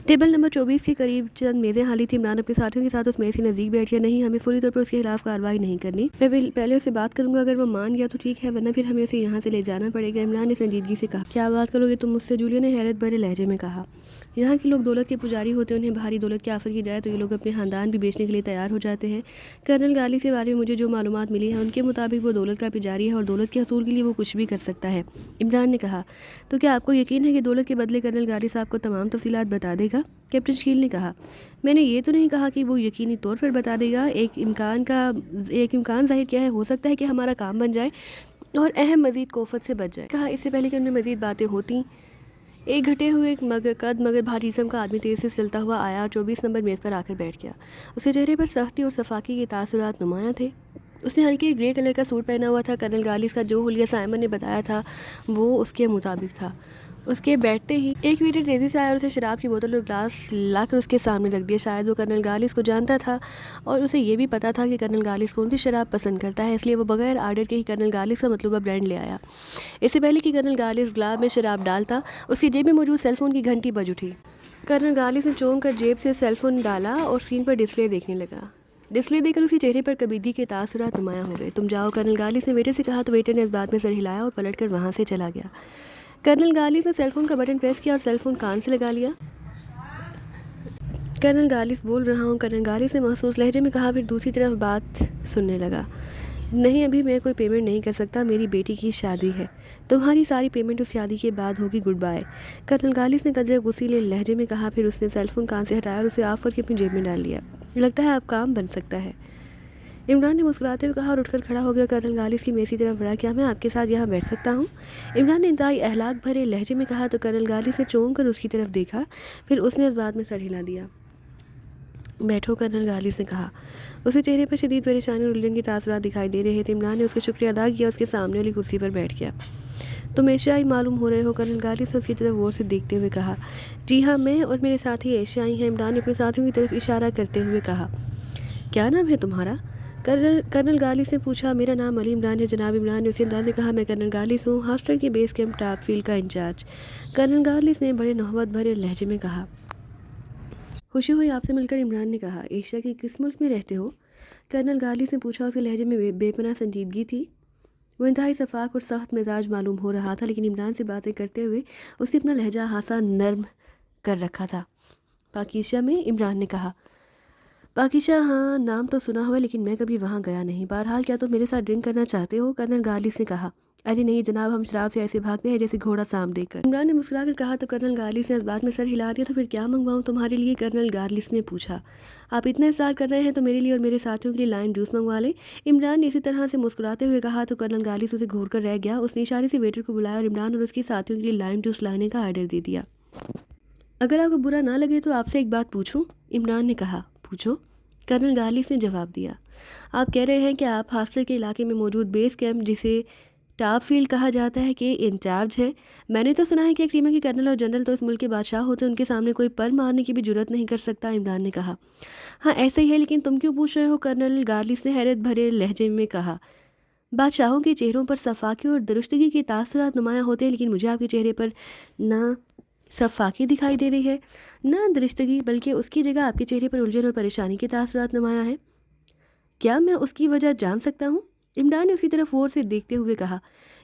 टेबल नंबर 24 के करीब चंद मेज़ें खाली थी। इमरान अपने साथियों के साथ उस मेज़ के नज़दीक बैठ गया। नहीं, हमें पूरी तौर पर उसके खिलाफ कार्रवाई नहीं करनी। मैं पहले उससे बात करूंगा, अगर वो मान गया तो ठीक है, वरना फिर हमें उसे यहाँ से ले जाना पड़ेगा। इमरान ने संजीदगी से कहा। क्या बात करोगे तुम मुझसे? जूलिया ने हैरत भरे लहजे में कहा। यहाँ के लोग दौलत के पुजारी होते हैं, उन्हें भारी दौलत की ऑफर की जाए तो ये लोग अपने ख़ानदान भी बेचने के लिए तैयार हो जाते हैं। कर्नल गालिस के बारे में मुझे जो मालूमात मिली है उनके मुताबिक वो दौलत का पुजारी है और दौलत के हसूल के लिए वो कुछ भी कर सकता है। इमरान ने कहा, तो क्या आपको यकीन है कि दौलत के बदले कर्नल गालिस आपको तमाम तफसीलात बता देगा? कैप्टन शील ने कहा, मैंने ये तो नहीं कहा कि वो यकीनी तौर पर बता देगा। एक इम्कान जाहिर किया है, हो सकता है कि हमारा काम बन जाए और अहम मजीद कोफत से बच जाए। कहा, इससे पहले कि उनमें मजीद बातें होती, एक घटे हुए मगर भारी जिस्म का आदमी तेज़ी से चलता हुआ आया और 24 नंबर मेज़ पर आकर बैठ गया। उसके चेहरे पर सख्ती और सफाकी के तासुरात नुमायां थे। उसने हल्के ग्रे कलर का सूट पहना हुआ था। कर्नल गालिस का जो हुलिया साइमन ने बताया था वो उसके मुताबिक था। उसके बैठते ही एक वेटर तेज़ी से आया और उसे शराब की बोतल और ग्लास लाकर उसके सामने रख दिया। शायद वो कर्नल गालिस को जानता था और उसे ये भी पता था कि कर्नल गालिस कौन सी शराब पसंद करता है, इसलिए वो बगैर आर्डर के ही कर्नल गालिस का मतलूबा ब्रांड ले आया। इससे पहले कि कर्नल गालिस ग्लास में शराब डालता, उसकी जेब में मौजूद सेलफोन की घंटी बज उठी। कर्नल गालिस ने चौंक कर जेब से सेलफोन डाला और स्क्रीन पर डिस्प्ले देखने लगा। डिस्प्ले देखकर उसके चेहरे पर कबीदी के तासुरात नुमायां हो गए। तुम जाओ, कर्नल गालिस ने वेटर से कहा तो वेटर ने इस बात में सर हिलाया और पलटकर वहाँ से चला गया। कर्नल गालिस ने सेलफोन का बटन प्रेस किया और सेलफोन कान से लगा लिया। कर्नल गालिस बोल रहा हूँ, कर्नल गालिस ने महसूस लहजे में कहा, फिर दूसरी तरफ बात सुनने लगा। नहीं, अभी मैं कोई पेमेंट नहीं कर सकता, मेरी बेटी की शादी है। तुम्हारी सारी पेमेंट उस शादी के बाद होगी, गुड बाय। कर्नल गालिस ने कदरे गुस्सीले लहजे में कहा। फिर उसने सेलफोन कान से हटाया और उसे ऑफ करके अपनी जेब में डाल लिया। लगता है अब काम बन सकता है, इमरान ने मुस्कुराते हुए कहा और उठकर खड़ा हो गया। कर्नल गालिस की मेज़ की तरफ बढ़ा। क्या मैं आपके साथ यहाँ बैठ सकता हूँ? इमरान ने इंतहाई अहलाक भरे लहजे में कहा तो कर्नल गालिस ने चौंक कर उसकी तरफ देखा। फिर उसने इस बात में सर हिला दिया। बैठो, कर्नल गालिस ने कहा। उसके चेहरे पर शदीद परेशानी और उलझन के तासुरात दिखाई दे रहे थे। इमरान ने उसका शुक्रिया अदा किया, उसके सामने वाली कुर्सी पर बैठ गया। तुम एशियाई मालूम हो रहे हो, कर्नल गालिस ने उसकी तरफ गौर से देखते हुए कहा। जी हाँ, मैं और मेरे साथी एशियाई हैं, इमरान ने अपने साथियों की तरफ इशारा करते हुए कहा। क्या नाम है तुम्हारा? कर्नल गालिस ने पूछा। मेरा नाम अली इमरान है जनाब। इमरान ने उसी अंदाज में कहा। मैं कर्नल गालिस हूँ, हॉस्टल के बेस कैंप टॉप फील्ड का इंचार्ज। कर्नल गालिस ने बड़े नौबत भरे लहजे में कहा। खुशी हुई आपसे मिलकर, इमरान ने कहा। एशिया के किस मुल्क में रहते हो? कर्नल गालिस ने पूछा। उसके लहजे में बेपनाह संजीदगी थी। वो इंतहाई सफाक और सख्त मिजाज मालूम हो रहा था, लेकिन इमरान से बातें करते हुए उसने अपना लहजा हासा नर्म कर रखा था। पाकिस्तान में, इमरान ने कहा। पाकिस्तान, हाँ, नाम तो सुना हुआ, लेकिन मैं कभी वहाँ गया नहीं। बहरहाल, क्या तुम मेरे साथ ड्रिंक करना चाहते हो? कर्नल गालिस ने कहा। अरे नहीं जनाब, हम शराब से ऐसे भागते हैं जैसे घोड़ा सांप देखकर। इमरान ने मुस्कुराकर कहा तो कर्नल गालिस ने इस बात में सर हिला दिया। तो फिर क्या मंगवाऊँ तुम्हारे लिए? कर्नल गालिस ने पूछा। आप इतना इंतजार कर रहे हैं तो मेरे लिए और मेरे साथियों के लिए लाइम जूस मंगवा लें, इमरान ने इसी तरह से मुस्कुराते हुए कहा। तो कर्नल गालिस उसे घूर कर रह गया। उसने इशारे से वेटर को बुलाया और इमरान और उसके साथियों के लिए लाइम जूस लाने का आर्डर दे दिया। अगर आपको बुरा ना लगे तो आपसे एक बात पूछूं? इमरान ने कहा। पूछो, कर्नल गालिस ने जवाब दिया। आप कह रहे हैं कि आप हॉस्टल के इलाके में मौजूद बेस कैंप, जिसे टॉप फील्ड कहा जाता है, के इंचार्ज हैं। मैंने तो सुना है कि क्रीमा के कर्नल और जनरल तो इस मुल्क के बादशाह होते हैं, उनके सामने कोई पर मारने की भी जुर्रत नहीं कर सकता, इमरान ने कहा। हाँ, ऐसा ही है, लेकिन तुम क्यों पूछ रहे हो? कर्नल गालिस ने हैरत भरे लहजे में कहा। बादशाहों के चेहरों पर सफाकी और दुरुस्तगी के तासुरात नुमायां होते हैं, लेकिन मुझे आपके चेहरे पर ना सफाकी दिखाई दे रही है ना दुरुस्तगी, बल्कि उसकी जगह आपके चेहरे पर उलझन और परेशानी के तासुरात नुमायां हैं। क्या मैं उसकी वजह जान सकता हूँ? इमरान ने उसकी तरफ गौर से देखते हुए कहा।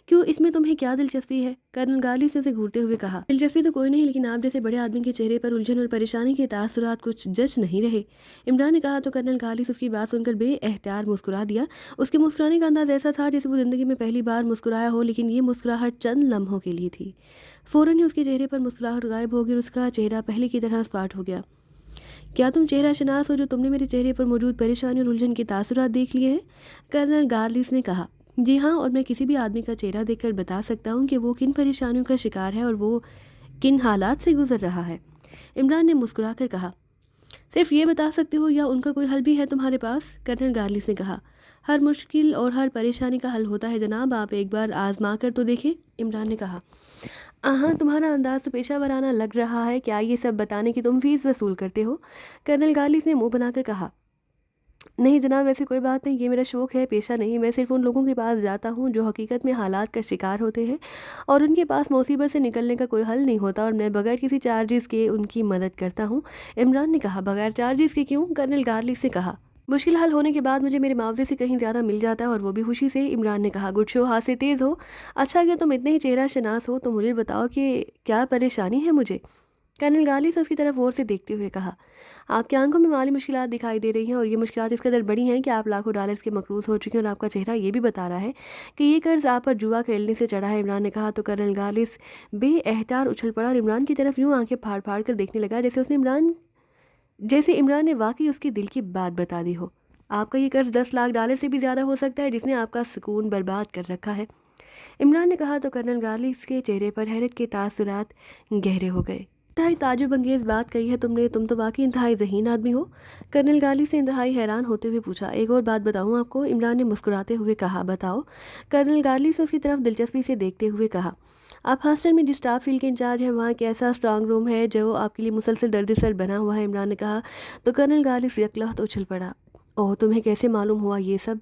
क्यों, इसमें तुम्हें क्या दिलचस्पी है? कर्नल गालिस ने उसे घूरते हुए कहा। दिलचस्पी तो कोई नहीं, लेकिन आप जैसे बड़े आदमी के चेहरे पर उलझन और परेशानी के तासुरात कुछ जच नहीं रहे, इमरान ने कहा। तो कर्नल गालिस उसकी बात सुनकर बेएहतियात मुस्कुरा दिया। उसके मुस्कुराने का अंदाज ऐसा था जैसे वो ज़िंदगी में पहली बार मुस्कुराया हो, लेकिन ये मुस्कुराहट चंद लम्हों के लिए थी। फ़ौरन ही उसके चेहरे पर मुस्कुराहट गायब हो गई और उसका चेहरा पहले की तरह सपाट हो गया। क्या तुम चेहरा शनास हो जो तुमने मेरे चेहरे पर मौजूद परेशानी और उलझन के तासुरात देख लिए हैं? कर्नल गालिस ने कहा। जी हाँ, और मैं किसी भी आदमी का चेहरा देखकर बता सकता हूँ कि वो किन परेशानियों का शिकार है और वो किन हालात से गुजर रहा है, इमरान ने मुस्कुरा कर कहा। सिर्फ ये बता सकते हो या उनका कोई हल भी है तुम्हारे पास? कर्नल गार्लिस ने कहा। हर मुश्किल और हर परेशानी का हल होता है जनाब, आप एक बार आजमा कर तो देखें, इमरान ने कहा। हाँ, तुम्हारा अंदाज तो पेशा वराना लग रहा है, क्या ये सब बताने की तुम फीस वसूल करते हो? कर्नल गार्लिस ने मुंह बनाकर कहा। नहीं जनाब, ऐसी कोई बात नहीं, ये मेरा शौक़ है, पेशा नहीं। मैं सिर्फ उन लोगों के पास जाता हूँ जो हकीकत में हालात का शिकार होते हैं और उनके पास मुसीबत से निकलने का कोई हल नहीं होता, और मैं बगैर किसी चार्जेस के उनकी मदद करता हूँ। इमरान ने कहा। बगैर चार्जेस के क्यों? कर्नल गार्लिस ने कहा। मुश्किल हल होने के बाद मुझे मेरे मुआवजे से कहीं ज़्यादा मिल जाता है, और वो भी खुशी से, इमरान ने कहा। गुड शो हाथ से तेज़ हो। अच्छा, अगर तुम इतने ही चेहरा शनास हो तो मुझे बताओ कि क्या परेशानी है मुझे? कर्नल गालिब ने उसकी तरफ गौर से देखते हुए कहा। आपकी आंखों में माली मुश्किलात दिखाई दे रही हैं, और ये मुश्किलात इस कदर बड़ी हैं कि आप लाखों डॉलर्स के मकरूज़ हो चुके हैं, और आपका चेहरा ये भी बता रहा है कि ये कर्ज आप पर जुआ खेलने से चढ़ा है, इमरान ने कहा। तो कर्नल गालिब बेएहतियात उछल पड़ा और इमरान की तरफ यूँ आंखें फाड़ फाड़ कर देखने लगा जैसे इमरान ने वाकई उसके दिल की बात बता दी हो। आपका ये कर्ज 10 लाख डॉलर से भी ज़्यादा हो सकता है, जिसने आपका सुकून बर्बाद कर रखा है, इमरान ने कहा। तो कर्नल गालिब के चेहरे पर हैरत के तासुरात गहरे हो गए। इंतहाई ताजुब अंगेज़ बात कही है तुमने, तुम तो वाकई इंतहाई ज़हीन आदमी हो, कर्नल गालिब से इंतहाई हैरान होते हुए पूछा। एक और बात बताऊं आपको, इमरान ने मुस्कुराते हुए कहा। बताओ, कर्नल गालिब से उसकी तरफ दिलचस्पी से देखते हुए कहा। आप हॉस्टल में जिस स्टाफ फील्ड के इंचार्ज हैं, वहाँ एक ऐसा स्ट्रांग रूम है जो आपके लिए मुसलसल दर्द सर बना हुआ है, इमरान ने कहा। तो कर्नल गालिब यकलख्त उछल पड़ा। ओह, तुम्हें कैसे मालूम हुआ ये सब?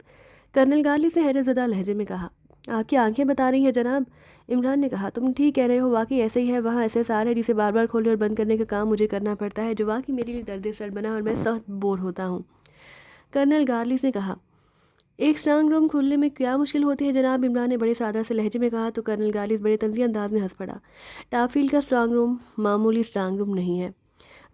कर्नल गालिब से हैरतज़दा लहजे में कहा। आपकी आंखें बता रही हैं जनाब, इमरान ने कहा। तुम ठीक कह रहे हो, वाकई ऐसे ही है। वहाँ एसएसआर है जिसे बार बार खोलने और बंद करने का काम मुझे करना पड़ता है, जो वाकई मेरे लिए दर्द सर बना, और मैं सख्त बोर होता हूँ, कर्नल गार्लिस ने कहा। एक स्ट्रांग रूम खोलने में क्या मुश्किल होती है जनाब, इमरान ने बड़े सादा से लहजे में कहा। तो कर्नल गार्लिस बड़े तंज़ी अंदाज में हंस पड़ा। टाफील्ड का स्ट्रांग रूम मामूली स्ट्रांग रूम नहीं है,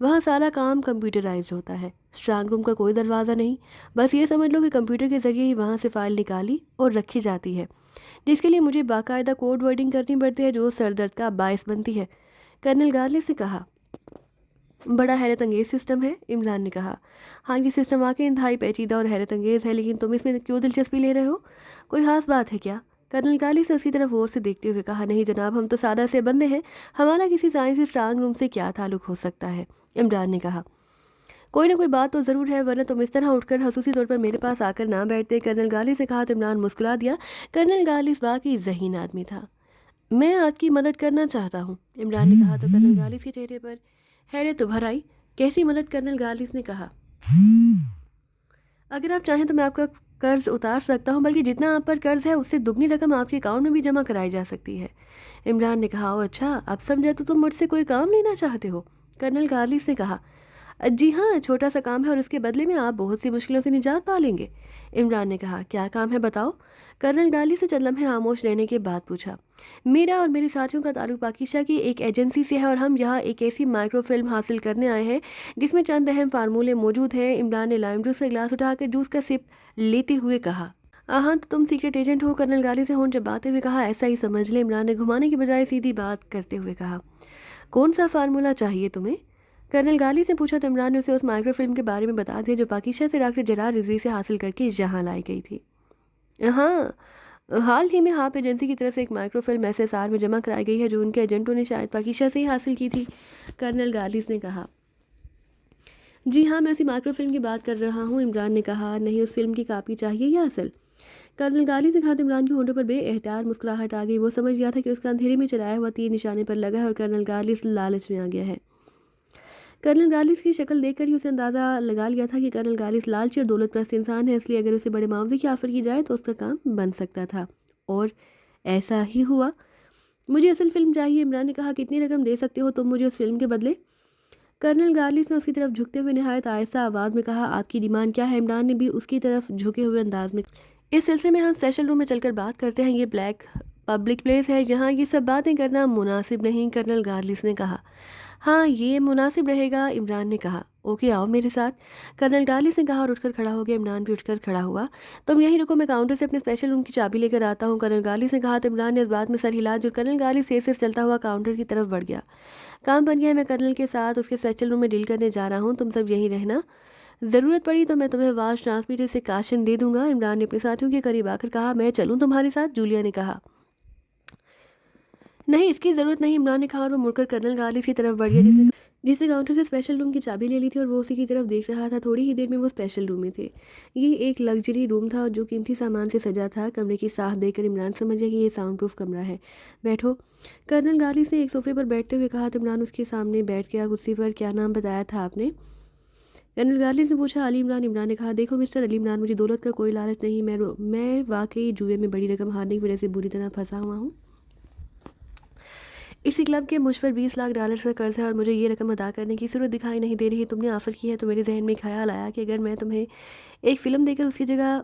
वहाँ सारा काम कंप्यूटराइज्ड होता है। स्ट्रांग रूम का कोई दरवाज़ा नहीं, बस ये समझ लो कि कंप्यूटर के ज़रिए ही वहाँ से फ़ाइल निकाली और रखी जाती है, जिसके लिए मुझे बाकायदा कोड वर्डिंग करनी पड़ती है, जो सर दर्द का बायस बनती है, कर्नल गार्लिब से कहा। बड़ा हैरत अंगेज़ सिस्टम है, इमरान ने कहा। हाँ, ये सिस्टम वाकई इंतहाई पेचीदा और हैरत अंगेज़ है, लेकिन तुम इसमें क्यों दिलचस्पी ले रहे हो? कोई ख़ास बात है क्या? कर्नल गार्लिब ने उसकी तरफ गौर से देखते हुए कहा। नहीं जनाब, हम तो सादा से बंदे हैं, हमारा किसी साइंसी स्ट्रांग रूम से क्या ताल्लुक़ हो सकता है, इमरान ने कहा। कोई ना कोई बात तो ज़रूर है, वरना तुम इस तरह उठकर खसूसी तौर पर मेरे पास आकर ना बैठते, कर्नल गालिब ने कहा। तो इमरान मुस्कुरा दिया। कर्नल गालिब वाकई ज़हीन आदमी था। मैं आपकी मदद करना चाहता हूँ, इमरान ने कहा। तो कर्नल गालिब के चेहरे पर हैरत उभर आई। कैसी मदद, कर्नल गालिब ने कहा। अगर आप चाहें तो मैं आपका कर्ज उतार सकता हूं, बल्कि जितना आप पर कर्ज है उससे दुगनी रकम आपके अकाउंट में भी जमा कराई जा सकती है, इमरान ने कहा। ओह अच्छा, अब समझा, तो तुम मुझसे कोई काम लेना चाहते हो, कर्नल गालिब ने कहा। जी हाँ, छोटा सा काम है, और उसके बदले में आप बहुत सी मुश्किलों से निजात पा लेंगे, इमरान ने कहा। क्या काम है बताओ, कर्नल गालिब से चंद लम्हे खामोश रहने के बाद पूछा। मेरा और मेरे साथियों का ताल्लुक पाकिस्तान की एक एजेंसी से है, और हम यहाँ एक ऐसी माइक्रोफिल्म हासिल करने आए हैं जिसमें चंद अहम फार्मूले मौजूद हैं, इमरान ने लाइम जूस का गिलास उठाकर जूस का सिप लेते हुए कहा। हाँ, तो तुम सीक्रेट एजेंट हो, कर्नल गालिब से होंठ चबाते हुए कहा। ऐसा ही समझ ले, इमरान ने घुमाने की बजाय सीधी बात करते हुए कहा। कौन सा फार्मूला चाहिए तुम्हें, कर्नल गालिब से पूछा। तो इमरान ने उसे उस माइक्रोफिल्म के बारे में बता दिया जो पाकिस्तान से डॉक्टर जरार रिजवी से हासिल करके यहाँ लाई गई थी। हाँ, हाल ही में हाप एजेंसी की तरफ से एक माइक्रोफिल्म एसएसआर में जमा कराई गई है, जो उनके एजेंटों ने शायद पाकिस्तान से ही हासिल की थी, कर्नल गालिब ने कहा। जी हाँ, मैं उसी माइक्रोफिल्म की बात कर रहा हूँ, इमरान ने कहा। नहीं, उस फिल्म की कापी चाहिए या असल, कर्नल गालिब ने कहा। तो इमरान के होंठों पर बेएहतियात मुस्कुराहट आ गई। वो समझ गया था कि उसका अंधेरे में चलाया हुआ तीर निशाने पर लगा है, और कर्नल गालिब लालच में आ गया है। कर्नल गालिब की शक्ल देखकर ही उसे अंदाज़ा लगा लिया था कि कर्नल गालिब लालची और दौलत परस्त इंसान है, इसलिए अगर उसे बड़े मुआवजे की ऑफ़र की जाए तो उसका काम बन सकता था, और ऐसा ही हुआ। मुझे असल फ़िल्म चाहिए, इमरान ने कहा। कितनी रकम दे सकते हो तुम मुझे उस फिल्म के बदले, कर्नल गालिब ने उसकी तरफ झुकते हुए नहायत आहिस्ता आवाज़ में कहा। आपकी डिमांड क्या है, इमरान ने भी उसकी तरफ झुके हुए अंदाज में। इस सिलसिले में हम सेशन रूम में चलकर बात करते हैं, ये ब्लैक पब्लिक प्लेस है, यहाँ ये सब बातें करना मुनासिब नहीं, कर्नल गालिब ने कहा। हाँ, ये मुनासिब रहेगा, इमरान ने कहा। ओके, आओ मेरे साथ, कर्नल गालिब ने कहा, और उठकर खड़ा हो गया। इमरान भी उठकर खड़ा हुआ। तुम यहीं रुको, मैं काउंटर से अपने स्पेशल रूम की चाबी लेकर आता हूँ, कर्नल गालिब ने कहा। तो इमरान ने इस बात में सर हिला, जो कर्नल गालिब से चलता हुआ काउंटर की तरफ बढ़ गया। काम बन गया, मैं कर्नल के साथ उसके स्पेशल रूम में डील करने जा रहा हूँ, तुम सब यहीं रहना, ज़रूरत पड़ी तो मैं तुम्हें आवाज़ ट्रांसमीटर से काशन दे दूंगा, इमरान ने अपने साथियों के करीब आकर कहा। मैं चलूँ तुम्हारे साथ, जूलिया ने कहा। नहीं, इसकी ज़रूरत नहीं, इमरान ने कहा, और वो मुड़कर कर्नल गालिब की तरफ बढ़ गया। जिसने काउंटर से स्पेशल रूम की चाबी ले ली थी और वो उसी की तरफ देख रहा था। थोड़ी ही देर में वो स्पेशल रूम में थे। ये एक लग्जरी रूम था जो कीमती सामान से सजा था। कमरे की साख देखकर इमरान समझ गया कि ये साउंड प्रूफ कमरा है। बैठो, कर्नल गालिब ने एक सोफे पर बैठते हुए कहा तो इमरान उसके सामने बैठ गया कुर्सी पर। क्या नाम बताया था आपने? कर्नल गालिब ने पूछा। अली इमरान। इमरान ने कहा, देखो मिस्टर अली इमरान, मुझे दौलत का कोई लालच नहीं। मैं वाकई जुए में बड़ी रकम हारने की वजह से बुरी तरह फंसा हुआ हूँ। इसी क्लब के मुझ पर 20 लाख डॉलर का कर्ज है और मुझे ये रकम अदा करने की ज़रूरत दिखाई नहीं दे रही। तुमने ऑफ़र की है तो मेरे जहन में ख्याल आया कि अगर मैं तुम्हें एक फ़िल्म देकर उसकी जगह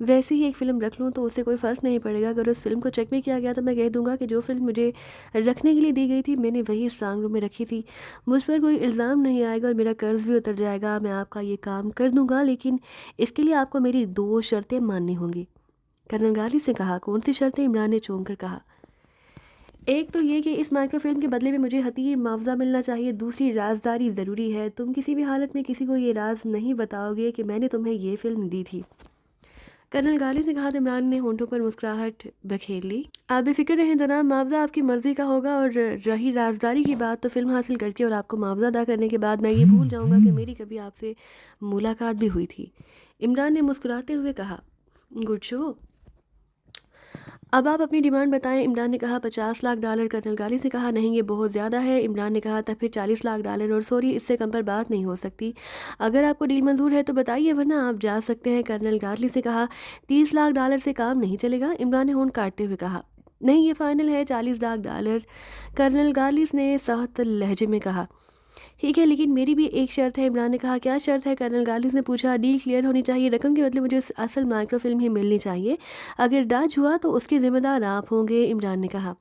वैसी ही एक फ़िल्म रख लूँ तो उससे कोई फ़र्क नहीं पड़ेगा। अगर उस फ़िल्म को चेक में किया गया तो मैं कह दूँगा कि जो फ़िल्म मुझे रखने के लिए दी गई थी मैंने वही स्ट्रांग रूम में रखी थी। मुझ पर कोई इल्ज़ाम नहीं आएगा और मेरा कर्ज़ भी उतर जाएगा। मैं आपका ये काम कर दूँगा, लेकिन इसके लिए आपको मेरी 2 शर्तें माननी होंगी। कर्नल गालिब से कहा, कौन सी शर्तें? इमरान ने चौंक कर कहा। एक तो ये कि इस माइक्रोफ़िल्म के बदले में मुझे हक़ीर मुआवज़ा मिलना चाहिए। दूसरी, राज़दारी ज़रूरी है। तुम किसी भी हालत में किसी को ये राज़ नहीं बताओगे कि मैंने तुम्हें ये फ़िल्म दी थी। कर्नल गालिब ने कहा तो इमरान ने होंठों पर मुस्कुराहट बखेर ली। आप बेफ़िक्र रहें जनाब, मुआवज़ा आपकी मर्ज़ी का होगा। और रही राज़दारी की बात, तो फ़िल्म हासिल करके और आपको मुआवज़ा अदा करने के बाद मैं ये भूल जाऊँगा कि मेरी कभी आपसे मुलाकात भी हुई थी। इमरान ने मुस्कुराते हुए कहा, गुड शो। अब आप अपनी डिमांड बताएं। इमरान ने कहा, 50 लाख डॉलर। कर्नल गालिब ने कहा, नहीं ये बहुत ज़्यादा है। इमरान ने कहा, तब फिर 40 लाख डॉलर। और सॉरी, इससे कम पर बात नहीं हो सकती। अगर आपको डील मंजूर है तो बताइए, वरना आप जा सकते हैं। कर्नल गालिब ने कहा, 30 लाख डॉलर से काम नहीं चलेगा। इमरान ने होंठ काटते हुए कहा, नहीं ये फाइनल है, 40 लाख डॉलर। कर्नल गालिब ने सख्त लहजे में कहा, ठीक है, लेकिन मेरी भी एक शर्त है। इमरान ने कहा, क्या शर्त है? कर्नल गालिब ने पूछा। डील क्लियर होनी चाहिए। रकम के बदले मुझे असल माइक्रोफिल्म ही मिलनी चाहिए। अगर डच हुआ तो उसके ज़िम्मेदार आप होंगे। इमरान ने कहा,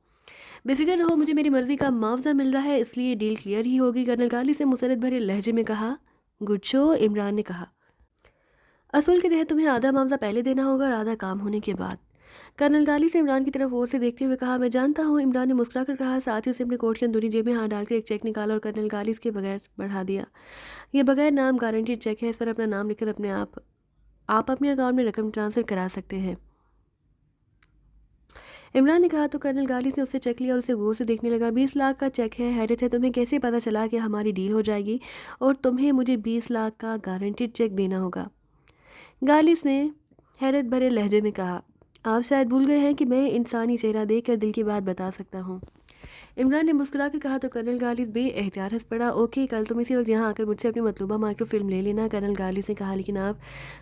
बेफिक्र रहो, मुझे मेरी मर्ज़ी का मुआवजा मिल रहा है, इसलिए डील क्लियर ही होगी। कर्नल गालिब से मुसरत भरे लहजे में कहा, गुड शो। इमरान ने कहा, असूल के तहत तुम्हें आधा मुआवजा पहले देना होगा और आधा काम होने के बाद। कर्नल गालिब से इमरान की तरफ और से देखते हुए कहा, मैं जानता हूँ। इमरान ने मुस्कुराकर कहा। साथ ही उसे अपने कोट की अंदरूनी जेब में हाथ डालकर एक चेक निकाला और कर्नल गालिब के बगैर बढ़ा दिया। ये बगैर नाम गारंटीड चेक है। इस पर अपना नाम लिखकर आप अपने अकाउंट में रकम ट्रांसफ़र करा सकते हैं। इमरान ने कहा तो कर्नल गालिब ने उससे चेक लिया और उसे गौर से देखने लगा। 20 लाख का चेक है। हैरत है, तुम्हें कैसे पता चला कि हमारी डील हो जाएगी और तुम्हें मुझे 20 लाख का गारंटीड चेक देना होगा? गालिब ने हैरत भरे लहजे में कहा, आप शायद भूल गए हैं कि मैं इंसानी चेहरा देखकर दिल की बात बता सकता हूँ। इमरान ने मुस्कुराकर कहा तो कर्नल गालिब बेएहतियात हंस पड़ा। ओके, कल तुम इसी वक्त यहाँ आकर मुझसे अपनी मतलूबा माइक्रोफिल्म ले लेना। कर्नल गालिब ने कहा, लेकिन आप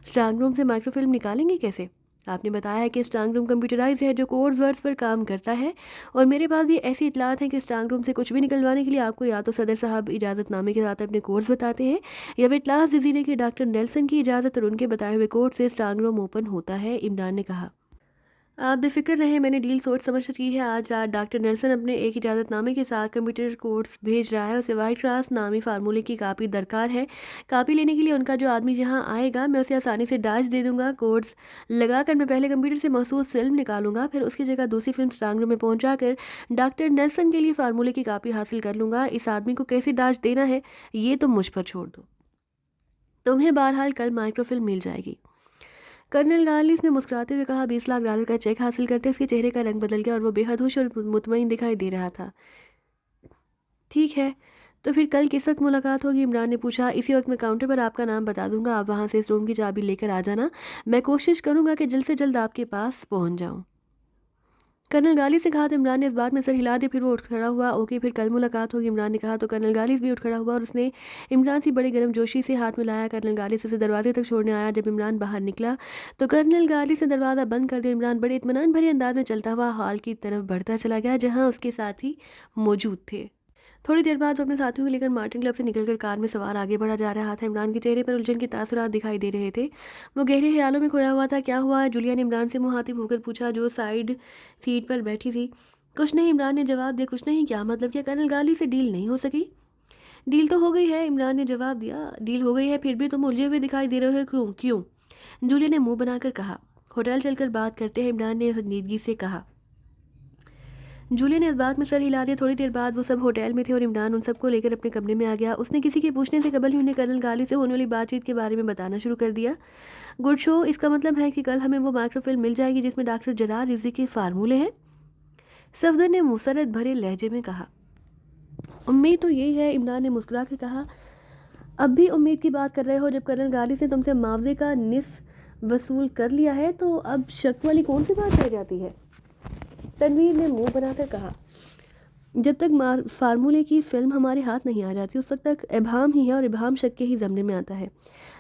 स्ट्रांग रूम से माइक्रोफिल्म निकालेंगे कैसे? आपने बताया है कि स्ट्रांग रूम कंप्यूटराइज है जो कोड वर्ड्स पर काम करता है, और मेरे पास भी ऐसी इतलात हैं कि स्ट्रांग रूम से कुछ भी निकलवाने के लिए आपको या तो सदर साहब इजाज़तनामे के साथ अपने कोड्स बताते हैं, या फिर क्लास जजीरे के डॉक्टर नेल्सन की इजाज़त और उनके बताए हुए कोड से स्ट्रांग रूम ओपन होता है। इमरान ने कहा, आप बेफिक्र रहें, मैंने डील सोच समझ कर की है। आज रात डॉक्टर नेल्सन अपने एक इजाज़तनामे के साथ कंप्यूटर कोड्स भेज रहा है। उसे वाइट क्रॉस नामी फार्मूले की कापी दरकार है। कापी लेने के लिए उनका जो आदमी यहाँ आएगा, मैं उसे आसानी से डाच दे दूंगा। कोड्स लगाकर मैं पहले कंप्यूटर से महसूस फिल्म निकालूंगा, फिर उसकी जगह दूसरी फिल्म स्ट्रांग रूम में पहुँचा कर डॉक्टर नेल्सन के लिए फार्मूले की कापी हासिल कर लूँगा। इस आदमी को कैसे डाच देना है ये तुम मुझ पर छोड़ दो। तुम्हें बहरहाल कल माइक्रोफिल्म मिल जाएगी। कर्नल गालिब ने मुस्कुराते हुए कहा, 20 लाख डॉलर का चेक हासिल करते उसके चेहरे का रंग बदल गया और वो बेहद खुश और मुतमईन दिखाई दे रहा था। ठीक है, तो फिर कल किस वक्त मुलाकात होगी? इमरान ने पूछा। इसी वक्त मैं काउंटर पर आपका नाम बता दूंगा, आप वहाँ से इस रूम की चाबी लेकर आ जाना। मैं कोशिश करूँगा कि जल्द से जल्द आपके पास पहुँच जाऊँ। कर्नल गालिब से कहा तो इमरान ने इस बात में सर हिला दिया। फिर वो उठ खड़ा हुआ। ओके, फिर कल मुलाकात होगी। इमरान ने कहा तो कर्नल गालिब भी उठ खड़ा हुआ और उसने इमरान से बड़े गर्मजोशी से हाथ मिलाया। कर्नल गालिब से उसे दरवाजे तक छोड़ने आया। जब इमरान बाहर निकला तो कर्नल गालिब से दरवाज़ा बंद कर दिया। इमरान बड़े इत्मीनान भरे अंदाज में चलता हुआ हॉल की तरफ बढ़ता चला गया जहाँ उसके साथी मौजूद थे। थोड़ी देर बाद वो अपने साथियों को लेकर मार्टिन क्लब से निकलकर कार में सवार आगे बढ़ा जा रहा था। इमरान के चेहरे पर उलझन के तासुरात दिखाई दे रहे थे। वो गहरे ख्यालों में खोया हुआ था। क्या हुआ? जूलिया ने इमरान से मुहातिब होकर पूछा, जो साइड सीट पर बैठी थी। कुछ नहीं, इमरान ने जवाब दिया। कुछ नहीं क्या मतलब? क्या कर्नल गालिब से डील नहीं हो सकी? डील तो हो गई है, इमरान ने जवाब दिया। डील हो गई है, फिर भी तुम उलझे हुए दिखाई दे रहे हो। क्यों क्यों? जूलिया ने मुंह बनाकर कहा। होटल चलकर बात करते हैं, इमरान ने संजीदगी से कहा। जूलिया ने इस बात में सर हिला दिया। थोड़ी देर बाद वो सब होटल में थे और इमरान उन सबको लेकर अपने कमरे में आ गया। उसने किसी के पूछने से कबल ही उन्हें कर्नल गालिब से होने वाली बातचीत के बारे में बताना शुरू कर दिया। गुड शो, इसका मतलब है कि कल हमें वो माइक्रोफिल्म मिल जाएगी जिसमें डॉक्टर जरार रिजी के फार्मूले हैं? सफदर ने मुसरत भरे लहजे में कहा। उम्मीद तो यही है, इमरान ने मुस्कुरा कर कहा। अब भी उम्मीद की बात कर रहे हो? जब कर्नल गालिब ने तुमसे मुआवजे का निस्फ वसूल कर लिया है तो अब शक वाली कौन सी बात रह जाती है? तनवीर ने मुंह बनाकर कहा, जब तक फार्मूले की फिल्म हमारे हाथ नहीं आ जाती उस वक्त तक इबाहम ही है, और इबाहम शक के ही ज़मरे में आता है।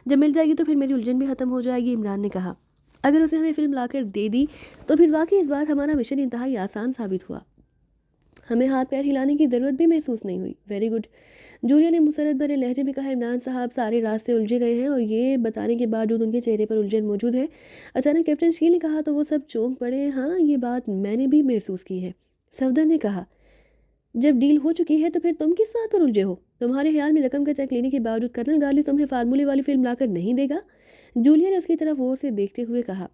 जब मिल जाएगी तो फिर मेरी उलझन भी ख़त्म हो जाएगी। इमरान ने कहा, अगर उसे हमें फ़िल्म लाकर दे दी तो फिर वाकई इस बार हमारा मिशन इंतहाई आसान साबित हुआ। हमें हाथ पैर हिलाने की ज़रूरत भी महसूस नहीं हुई। वेरी गुड, जूलिया ने मुसरत भरे लहजे में कहा। इमरान साहब सारे रास्ते उलझे रहे हैं और ये बताने के बावजूद उनके चेहरे पर उलझन मौजूद है। अचानक कैप्टन शील ने कहा तो वो सब चौंक पड़े। हाँ, ये बात मैंने भी महसूस की है। सफदर ने कहा, जब डील हो चुकी है तो फिर तुम किस बात पर उलझे हो? तुम्हारे ख्याल में रकम का चेक लेने के बावजूद कर्नल गाली तुम्हें फार्मूले वाली फिल्म लाकर नहीं देगा? जूलिया ने उसकी तरफ गौर से देखते हुए कहा,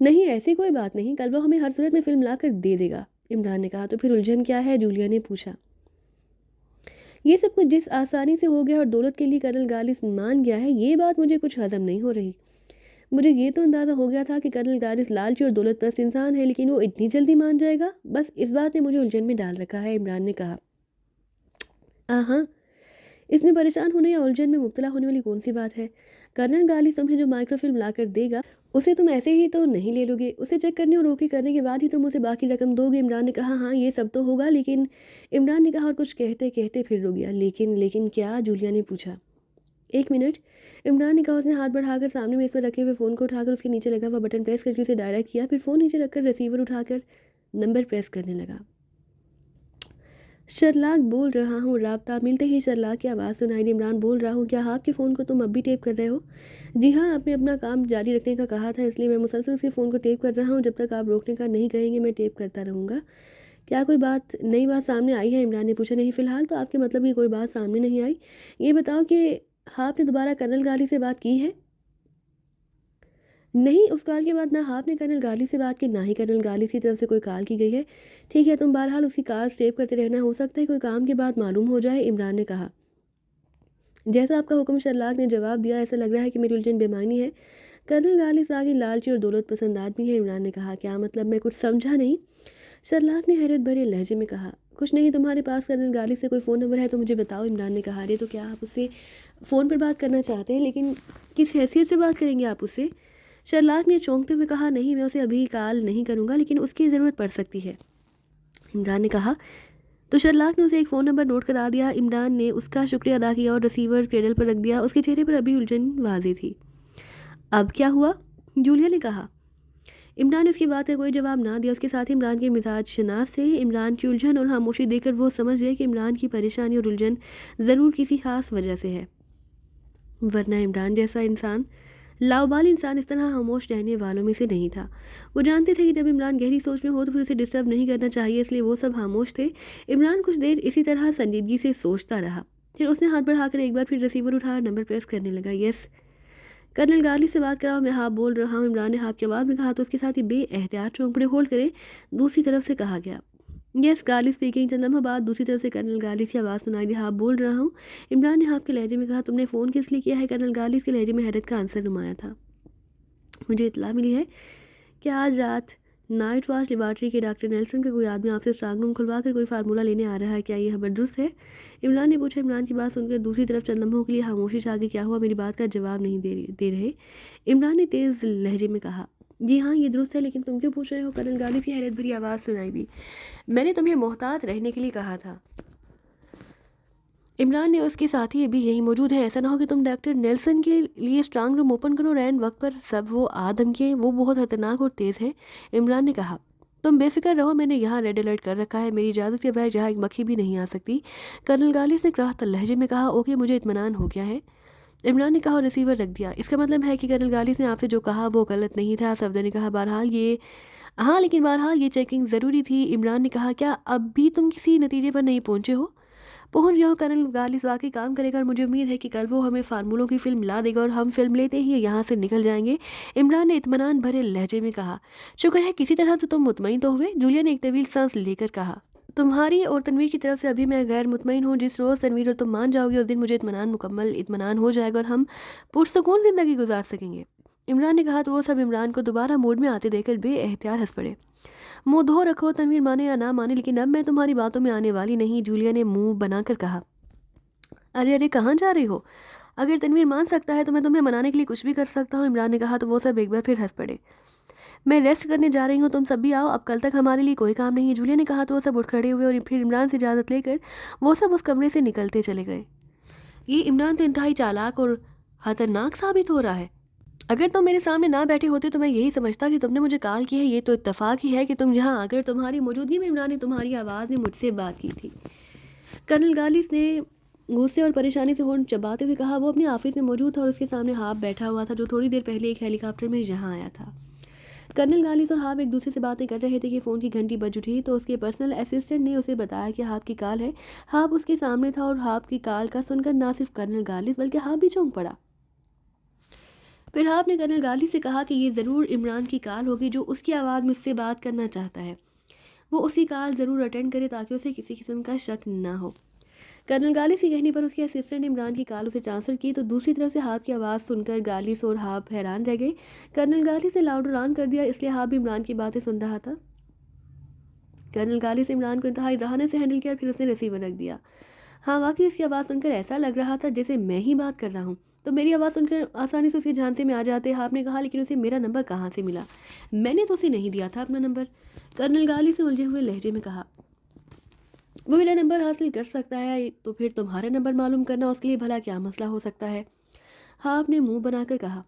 नहीं, ऐसी कोई बात नहीं, कल वो हमें हर सूरत में फिल्म लाकर दे देगा। इमरान ने कहा, तो फिर उलझन क्या है? जूलिया ने पूछा। ये सब कुछ जिस आसानी से हो गया और दौलत के लिए कर्नल गालिब मान गया है, ये बात मुझे कुछ हजम नहीं हो रही। मुझे ये तो अंदाज़ा हो गया था कि कर्नल गालिब लालची और दौलत परस्त इंसान है, लेकिन वो इतनी जल्दी मान जाएगा? बस इस बात ने मुझे उलझन में डाल रखा है। इमरान ने कहा, हाँ, इसमें परेशान होने या उलझन में मुब्तला होने वाली कौन सी बात है? कर्नल गालिब तुम्हें जो माइक्रोफिल्म लाकर देगा उसे तुम ऐसे ही तो नहीं ले लोगे। उसे चेक करने और ओके करने के बाद ही तुम उसे बाकी रकम दोगे। इमरान ने कहा, हाँ, ये सब तो होगा, लेकिन इमरान ने कहा और कुछ कहते कहते फिर रुक गया। लेकिन क्या? जूलिया ने पूछा। एक मिनट, इमरान ने कहा। उसने हाथ बढ़ाकर सामने मेज पर रखे हुए फ़ोन को उठाकर उसके नीचे लगा हुआ बटन प्रेस करके उसे डायरेक्ट किया। फिर फ़ोन नीचे रखकर रिसीवर उठाकर नंबर प्रेस करने लगा। शर्लाक बोल रहा हूँ। राब्ता मिलते ही शर्लाक की आवाज़ सुनाई दी। इमरान बोल रहा हूँ, क्या आपके फ़ोन को तुम अब भी टेप कर रहे हो? जी हाँ, आपने अपना काम जारी रखने का कहा था, इसलिए मैं मुसलसल उसके फ़ोन को टेप कर रहा हूँ। जब तक आप रोकने का नहीं कहेंगे मैं टेप करता रहूँगा। क्या कोई नई बात सामने आई है? इमरान ने पूछा। नहीं, फ़िलहाल तो आपके मतलब की कोई बात सामने नहीं आई। ये बताओ कि आपने दोबारा कर्नल गाली से बात की है? नहीं, उस कॉल के बाद ना आपने कर्नल गाली से बात की, ना ही कर्नल गाली की तरफ से कोई कॉल की गई है। ठीक है, तुम बहरहाल उसकी कॉल सेव करते रहना, हो सकता है कोई काम की बात मालूम हो जाए। इमरान ने कहा। जैसा आपका हुक्म, शर्लाक ने जवाब दिया। ऐसा लग रहा है कि मेरी उलझन बेमानी है। कर्नल गाली आगे लालची और दौलत पसंद आदमी है। इमरान ने कहा, क्या मतलब? मैं कुछ समझा नहीं। शर्लाक ने हैरत भरे लहजे में कहा, कुछ नहीं, तुम्हारे पास कर्नल गाली से कोई फ़ोन नंबर है तो मुझे बताओ। इमरान ने कहा, अरे तो क्या आप उससे फ़ोन पर बात करना चाहते हैं? लेकिन किस हैसियत से बात करेंगे आप उससे? शर्लाक ने चौंकते हुए कहा, नहीं, मैं उसे अभी कॉल नहीं करूँगा, लेकिन उसकी ज़रूरत पड़ सकती है। इमरान ने कहा। तो शर्लाक ने उसे एक फ़ोन नंबर नोट करा दिया। इमरान ने उसका शुक्रिया अदा किया और रिसीवर क्रेडल पर रख दिया। उसके चेहरे पर अभी उलझन वाज़ेह थी। अब क्या हुआ? जूलिया ने कहा। इमरान ने उसकी बात का कोई जवाब ना दिया। उसके साथ ही इमरान के मिजाज शनास से इमरान की उलझन और खामोशी देखकर वो समझ गए कि इमरान की परेशानी और उलझन ज़रूर किसी खास वजह से है, वरना इमरान जैसा इंसान, लाउबाल इंसान, इस तरह खामोश रहने वालों में से नहीं था। वो जानते थे कि जब इमरान गहरी सोच में हो तो फिर उसे डिस्टर्ब नहीं करना चाहिए, इसलिए वो सब खामोश थे। इमरान कुछ देर इसी तरह संजीदगी से सोचता रहा। फिर उसने हाथ बढ़ाकर एक बार फिर रिसीवर उठाया, नंबर प्रेस करने लगा। यस, कर्नल गाली से बात कराओ, मैं हाँ बोल रहा हूँ। इमरान ने हाँ की आवाज़ में कहा तो उसके साथ ही बेएहतियात चौंकड़े होल्ड करे दूसरी तरफ से कहा गया। यस, गाली स्पीकिंग। चंद लम्हा बाद दूसरी तरफ से कर्नल गाली की आवाज़ सुनाई दी। हाँ बोल रहा हूँ। इमरान ने हाँ के लहजे में कहा। तुमने फ़ोन किस लिए किया है? कर्नल गाली के लहजे में हैरत का आंसर नुमाया था। मुझे इत्तला मिली है कि आज रात नाइट वॉच लेबॉर्ट्री के डॉक्टर नेल्सन का कोई आदमी आपसे स्ट्रांग रूम खुलवा कर कोई फार्मूला लेने आ रहा है। क्या ये खबर दुरुस्त है? इमरान ने पूछा। इमरान की बात सुनकर दूसरी तरफ चंद लम्हों के लिए खामोशी छा गई। क्या हुआ? मेरी बात का जवाब नहीं दे रहे इमरान ने तेज़ लहजे में कहा। जी हाँ, ये दुरुस्त है, लेकिन तुम क्यों पूछ रहे हो? कर्नल गाली की हैरत भरी आवाज़ सुनाई दी। मैंने तुम्हें मोहतात रहने के लिए कहा था। इमरान ने उसके साथी अभी यहीं मौजूद है, ऐसा ना हो कि तुम डॉक्टर नेल्सन के लिए स्ट्रांग रूम ओपन करो, रैन वक्त पर सब वो आदम के, वो बहुत खतरनाक और तेज़ है। इमरान ने कहा, तुम बेफिक्र रहो, मैंने यहाँ रेड अलर्ट कर रखा है, मेरी इजाज़त के बगैर यहाँ एक मक्खी भी नहीं आ सकती। कर्नल गालिब ने कराहत लहजे में कहा। ओके, मुझे इत्मीनान हो गया है। इमरान ने कहा और रिसीवर रख दिया। इसका मतलब है कि कर्नल गालिब ने आपसे जो कहा वो गलत नहीं था। सफदर ने कहा, बहरहाल ये, हाँ, लेकिन बहरहाल ये चेकिंग ज़रूरी थी। इमरान ने कहा, क्या अब भी तुम किसी नतीजे पर नहीं पहुँचे हो? पहुंच गया हूँ। कर्नल गालिब वाकई काम करेगा और मुझे उम्मीद है कि कल वो हमें फार्मूलों की फ़िल्म ला देगा और हम फिल्म लेते ही यहाँ से निकल जाएंगे। इमरान ने इत्मीनान भरे लहजे में कहा। शुक्र है, किसी तरह तो तुम मुतमईन तो हुए। जूलिया ने एक तवील सांस लेकर कहा। तुम्हारी और तनवीर की तरफ से अभी मैं गैर मुतमईन हूँ। जिस रोज़ तनवीर और तुम मान जाओगे उस दिन मुझे मुकम्मल इत्मीनान हो जाएगा और हम पुरसकून ज़िंदगी गुजार सकेंगे। इमरान ने कहा तो वो सब इमरान को दोबारा मूड में आते देखकर बेएहतियात हंस पड़े। मुंह धो रखो, तनवीर माने या ना माने, लेकिन अब मैं तुम्हारी बातों में आने वाली नहीं, जूलिया ने मुंह बनाकर कहा। अरे अरे, कहाँ जा रही हो? अगर तनवीर मान सकता है तो मैं तुम्हें मनाने के लिए कुछ भी कर सकता हूँ, इमरान ने कहा। तो वो सब एक बार फिर हंस पड़े। मैं रेस्ट करने जा रही हूँ, तुम सब भी आओ, अब कल तक हमारे लिए कोई काम नहीं है, जूलिया ने कहा। तो वो सब उठ खड़े हुए और फिर इमरान से इजाज़त लेकर वो सब उस कमरे से निकलते चले गए। ये इमरान तो इंतहाई चालाक और खतरनाक साबित हो रहा है। अगर तुम मेरे सामने ना बैठे होते तो मैं यही समझता कि तुमने मुझे कॉल की है। ये तो इत्तेफाक ही है कि तुम यहाँ आकर तुम्हारी मौजूदगी में इमरान ने तुम्हारी आवाज़ में मुझसे बात की थी। कर्नल गालिस ने गुस्से और परेशानी से होंठ चबाते हुए कहा। वो अपने ऑफिस में मौजूद था और उसके सामने हाफ बैठा हुआ था, जो थोड़ी देर पहले एक हेलीकॉप्टर में यहाँ आया था। कर्नल गालिस और हाफ एक दूसरे से बातें कर रहे थे कि फ़ोन की घंटी बज उठी तो उसके पर्सनल असिस्टेंट ने उसे बताया कि हाफ की कॉल है। हाफ उसके सामने था और हाफ की कॉल का सुनकर ना सिर्फ कर्नल गालिस बल्कि हाफ भी चौंक पड़ा। फिर हाफ ने कर्नल गालिस से कहा कि ये ज़रूर इमरान की कॉल होगी, जो उसकी आवाज़ मुझसे बात करना चाहता है। वो उसकी कॉल ज़रूर अटेंड करे ताकि उसे किसी किस्म का शक ना हो। कर्नल गालिस के कहने पर उसके असिस्टेंट ने इमरान की कॉल उसे ट्रांसफ़र की तो दूसरी तरफ से हाफ की आवाज़ सुनकर गालिस और हाफ हैरान रह गए। कर्नल गालिस ने लाउडर ऑन कर दिया, इसलिए हाफ भी इमरान की बातें सुन रहा था। कर्नल गालिस ने इमरान को इंतहाई जहाने से हैंडल किया, फिर उसने रिसीवर रख दिया। हाँ, वाकई इसकी आवाज़ सुनकर ऐसा लग रहा था जैसे मैं ही बात कर रहा हूँ। तो मेरी आवाज़ सुनकर आसानी से उसके झांसे में आ जाते, हाफ ने कहा। लेकिन उसे मेरा नंबर कहाँ से मिला? मैंने तो उसे नहीं दिया था अपना नंबर, कर्नल गालिस ने उलझे हुए लहजे में कहा। वो मेरा नंबर हासिल कर सकता है तो फिर तुम्हारा नंबर मालूम करना उसके लिए भला क्या मसला हो सकता है? हाँ, आपने मुंह बनाकर कहा।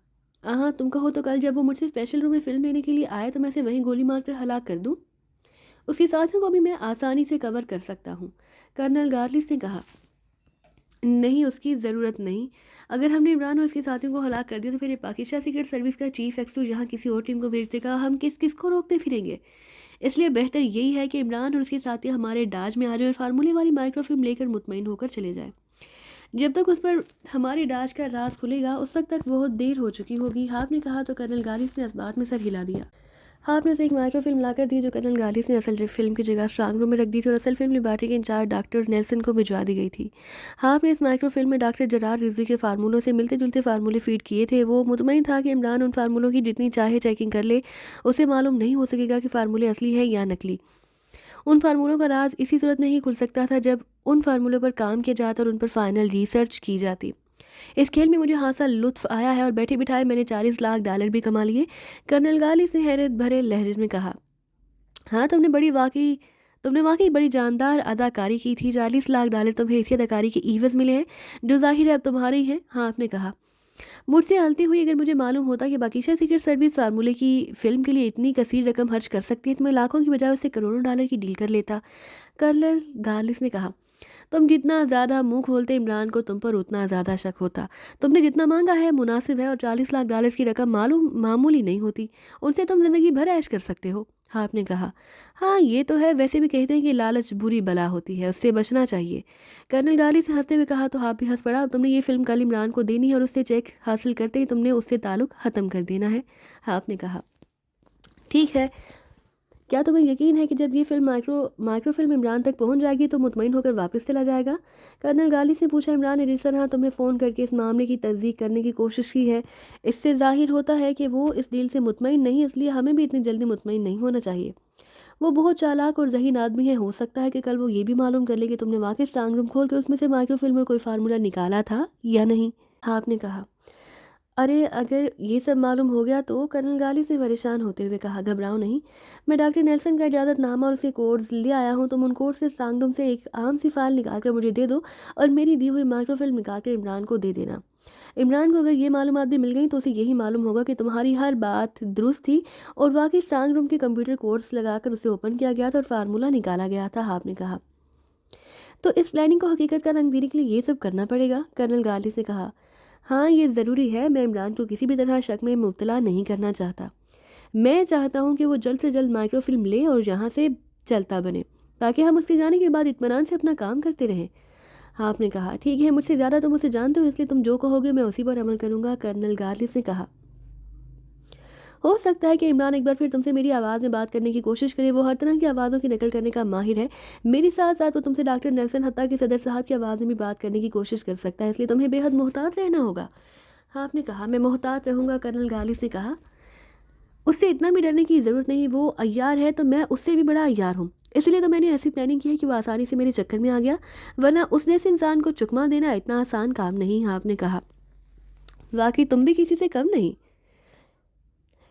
हाँ, तुम कहो तो कल जब वो मुझसे स्पेशल रूम में फिल्म लेने के लिए आए तो मैं उसे वहीं गोली मारकर हलाक कर दूं। उसके साथियों को भी मैं आसानी से कवर कर सकता हूँ, कर्नल गार्लिस ने कहा। नहीं, उसकी ज़रूरत नहीं। अगर हमने इमरान और उसके साथियों को हलाक कर दिया तो फिर ये पाकिस्तान सीक्रेट सर्विस का चीफ एक्सटू यहाँ किसी और टीम को भेज देगा। हम किसको रोकते फिरेंगे? इसलिए बेहतर यही है कि इमरान और उसके साथी हमारे डाज में आ जाए और फार्मूले वाली माइक्रोफिल्म लेकर मुतमईन होकर चले जाएं। जब तक उस पर हमारे डाज का राज खुलेगा उस वक्त तक बहुत देर हो चुकी होगी, हाफ ने कहा। तो कर्नल गालिस ने इस बात में सर हिला दिया। हाफ ने उसे एक माइक्रोफिल्म लाकर दी, जो कर्नल गालिस ने असल फिल्म की जगह स्ट्रांग रूम में रख दी थी और असल फिल्म लेबॉरेटरी के इंचार्ज डॉक्टर नेल्सन को भिजवा दी गई थी। हाफ ने इस माइक्रोफिल्म में डॉक्टर जरार रिजवी के फार्मूलों से मिलते जुलते फार्मूले फीड किए थे। वो मुतमईन था कि इमरान उन फार्मूलों की जितनी चाहे चेकिंग कर ले, उसे मालूम नहीं हो सकेगा कि फार्मूले असली है या नकली। उन फार्मूलों का राज इसी सूरत में ही खुल सकता था जब उन फार्मूलों पर काम किया जाता और उन पर फाइनल रिसर्च की जाती। इस खेल में मुझे खासा लुत्फ आया है और बैठे बिठाए मैंने $40 लाख भी कमा लिए, कर्नल गालिस ने हैरत भरे लहजे में कहा। हाँ, तुमने वाकई बड़ी जानदार अदाकारी की थी। $40 लाख तुम्हें इसी अदाकारी के ईवज़ मिले हैं, जो जाहिर है अब तुम्हारे ही हैं, हाँ आपने कहा। मुझसे हलती हुई अगर मुझे मालूम होता कि बाकिशा सीक्रेट सर्विस फार्मूले की फ़िल्म के लिए इतनी कसीर रकम खर्च कर सकती है तो मैं लाखों की बजाय उससे करोड़ों डॉलर की डील कर लेता, कर्नल गालिस ने कहा। तुम जितना ज़्यादा मुंह खोलते इमरान को तुम पर उतना ज़्यादा शक होता। तुमने जितना मांगा है मुनासिब है और $40 लाख की रकम मामूली नहीं होती। उनसे तुम ज़िंदगी भर ऐश कर सकते हो, हाँ आपने कहा। हाँ, ये तो है। वैसे भी कहते हैं कि लालच बुरी बला होती है, उससे बचना चाहिए, कर्नल गाली से हंसते हुए कहा। तो हाँ भी हंस पड़ा। तुमने ये फिल्म कल इमरान को देनी है और उससे चेक हासिल करते ही तुमने उससे ताल्लुक़ ख़त्म कर देना है, हाँ आपने कहा। ठीक है, क्या तुम्हें यकीन है कि जब ये फिल्म माइक्रोफिल्म इमरान तक पहुंच जाएगी तो मुतमईन होकर वापस चला जाएगा? कर्नल गाली से पूछा। इमरान ने जिस तरह तुम्हें फ़ोन करके इस मामले की तस्दीक करने की कोशिश की है, इससे जाहिर होता है कि वो इस डील से मुतमईन नहीं, इसलिए हमें भी इतनी जल्दी मुतमईन नहीं होना चाहिए। वो बहुत चालाक और ज़हीन आदमी है, हो सकता है कि कल वो ये भी मालूम कर ले कि तुमने वाकई स्ट्रांग रूम खोल कर उसमें से माइक्रोफिल्म और कोई फार्मूला निकाला था या नहीं, हाँ आपने कहा। अरे अगर ये सब मालूम हो गया तो, कर्नल गाली से परेशान होते हुए कहा। घबराओ नहीं, मैं डॉक्टर नेल्सन का इजाज़तनामा और उसके कोड्स ले आया हूँ। तुम उन कोड से स्ट्रांग रूम से एक आम सी फाइल निकाल कर मुझे दे दो और मेरी दी हुई माइक्रोफिल्म निकाल कर इमरान को दे देना। इमरान को अगर ये मालूमात भी मिल गई तो उसे यही मालूम होगा कि तुम्हारी हर बात दुरुस्त थी और वाकई स्ट्रांग रूम के कंप्यूटर कोड्स लगाकर उसे ओपन किया गया था और फार्मूला निकाला गया था, आपने कहा। तो इस प्लानिंग को हकीकत का रंग देने के लिए ये सब करना पड़ेगा, कर्नल गाली से कहा। हाँ, ये ज़रूरी है। मैं इमरान को किसी भी तरह शक में मुब्तला नहीं करना चाहता। मैं चाहता हूँ कि वो जल्द से जल्द माइक्रोफिल्म ले और यहाँ से चलता बने, ताकि हम उसके जाने के बाद इत्मीनान से अपना काम करते रहें, हाँ आपने कहा। ठीक है, मुझसे ज़्यादा तुम उसे जानते हो, इसलिए तुम जो कहोगे मैं उसी पर अमल करूँगा, कर्नल गार्लिस ने कहा। हो सकता है कि इमरान एक बार फिर तुमसे मेरी आवाज़ में बात करने की कोशिश करे। वो हर तरह की आवाज़ों की नकल करने का माहिर है। मेरे साथ साथ वो तुमसे डॉक्टर नेल्सन हत्ता के सदर साहब की आवाज़ में भी बात करने की कोशिश कर सकता है, इसलिए तुम्हें बेहद मोहतात रहना होगा, हाँ आपने कहा। मैं मोहतात रहूँगा, कर्नल गालिस ने कहा। उससे इतना भी डरने की ज़रूरत नहीं, वो अय्यार है तो मैं उससे भी बड़ा अय्यार हूँ। इसलिए तो मैंने ऐसी प्लानिंग की है कि वो आसानी से मेरे चक्कर में आ गया, वरना उस जैसे इंसान को चुकमा देना इतना आसान काम नहीं है। आपने कहा, वाकई तुम भी किसी से कम नहीं।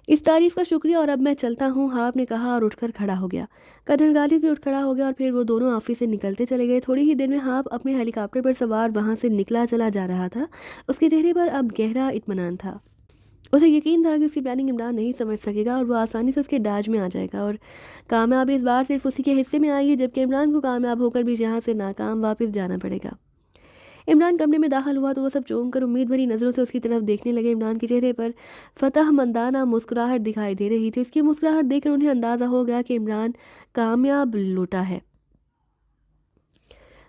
इस तारीफ का शुक्रिया, और अब मैं चलता हूँ, हाँ आपने कहा और उठकर खड़ा हो गया। कर्नल गालिब भी उठ खड़ा हो गया और फिर वो दोनों ऑफिस से निकलते चले गए। थोड़ी ही देर में हाप अपने हेलीकॉप्टर पर सवार वहाँ से निकला चला जा रहा था। उसके चेहरे पर अब गहरा इत्मीनान था। उसे यकीन था कि उसकी प्लानिंग इमरान नहीं समझ सकेगा और वो आसानी से उसके दाज में आ जाएगा, और कामयाबी इस बार सिर्फ उसी के हिस्से में आएगी, जबकि इमरान को कामयाब होकर भी यहाँ से नाकाम वापस जाना पड़ेगा। इमरान कमरे में दाखिल हुआ तो वो सब चौंक कर उम्मीद भरी नज़रों से उसकी तरफ देखने लगे। इमरान के चेहरे पर फतहमंदाना मुस्कुराहट दिखाई दे रही थी। उसकी मुस्कुराहट देखकर उन्हें अंदाज़ा हो गया कि इमरान कामयाब लौटा है।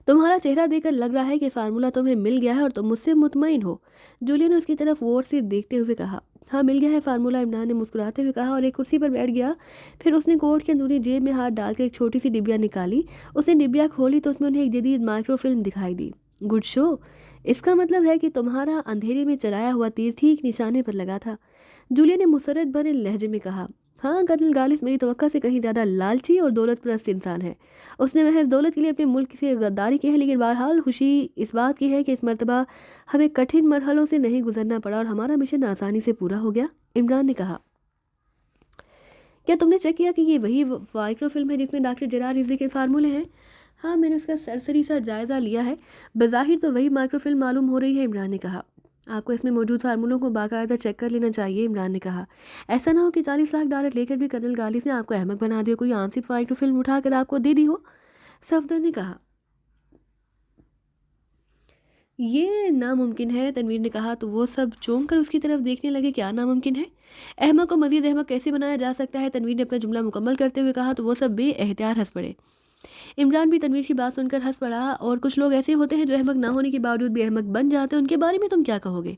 तुम्हारा चेहरा देखकर लग रहा है कि फार्मूला तुम्हें मिल गया है और तुम मुझसे मुतमईन हो, जूलिया ने उसकी तरफ गौर से देखते हुए कहा। हाँ मिल गया है फार्मूला, इमरान ने मुस्कुराते हुए कहा और एक कुर्सी पर बैठ गया। फिर उसने कोट के अंदरूनी जेब में हाथ डालकर एक छोटी सी डिबिया निकाली। उसने डिबिया खोली तो उसमें उन्हें एक जदीद माइक्रोफिल्म दिखाई दी। गुड शो, इसका मतलब है कि तुम्हारा अंधेरे में चलाया हुआ तीर ठीक निशाने पर लगा था, जूलिया ने मुसरत भरे लहजे में कहा। हाँ कर्नल गालिस मेरी तवक्का से कहीं ज़्यादा लालची और दौलत परस्त इंसान है। उसने महज दौलत के लिए अपने मुल्क से गद्दारी की है, लेकिन बहरहाल खुशी इस बात की है कि इस मर्तबा हमें कठिन मरहलों से नहीं गुजरना पड़ा और हमारा मिशन आसानी से पूरा हो गया, इमरान ने कहा। क्या तुमने चेक किया कि ये वही माइक्रोफिल्म है जिसमें डॉक्टर जरार रिजवी के फार्मूले हैं? हाँ मैंने उसका सरसरी सा जायज़ा लिया है, बज़ाहिर तो वही माइक्रोफिल्म मालूम हो रही है, इमरान ने कहा। आपको इसमें मौजूद फार्मूलों को बाकायदा चेक कर लेना चाहिए, इमरान ने कहा। ऐसा ना हो कि 40 लाख डॉलर लेकर भी कर्नल गालिस ने आपको अहमक बना दिया, कोई आम सी माइक्रोफिल्म उठाकर आपको दे दी हो, सफदर ने कहा। ये नामुमकिन है, तनवीर ने कहा तो वो सब चौंक कर उसकी तरफ देखने लगे। क्या नामुमकिन है? अहमक को मजीद अहमक कैसे बनाया जा सकता है? तनवीर ने अपना जुमला मुकम्मल करते हुए कहा तो वो सब बेएहतियात हंस पड़े। इमरान भी तनवीर की बात सुनकर हंस पड़ा। और कुछ लोग ऐसे होते हैं जो अहमक ना होने के बावजूद भी अहमक बन जाते हैं, उनके बारे में तुम क्या कहोगे?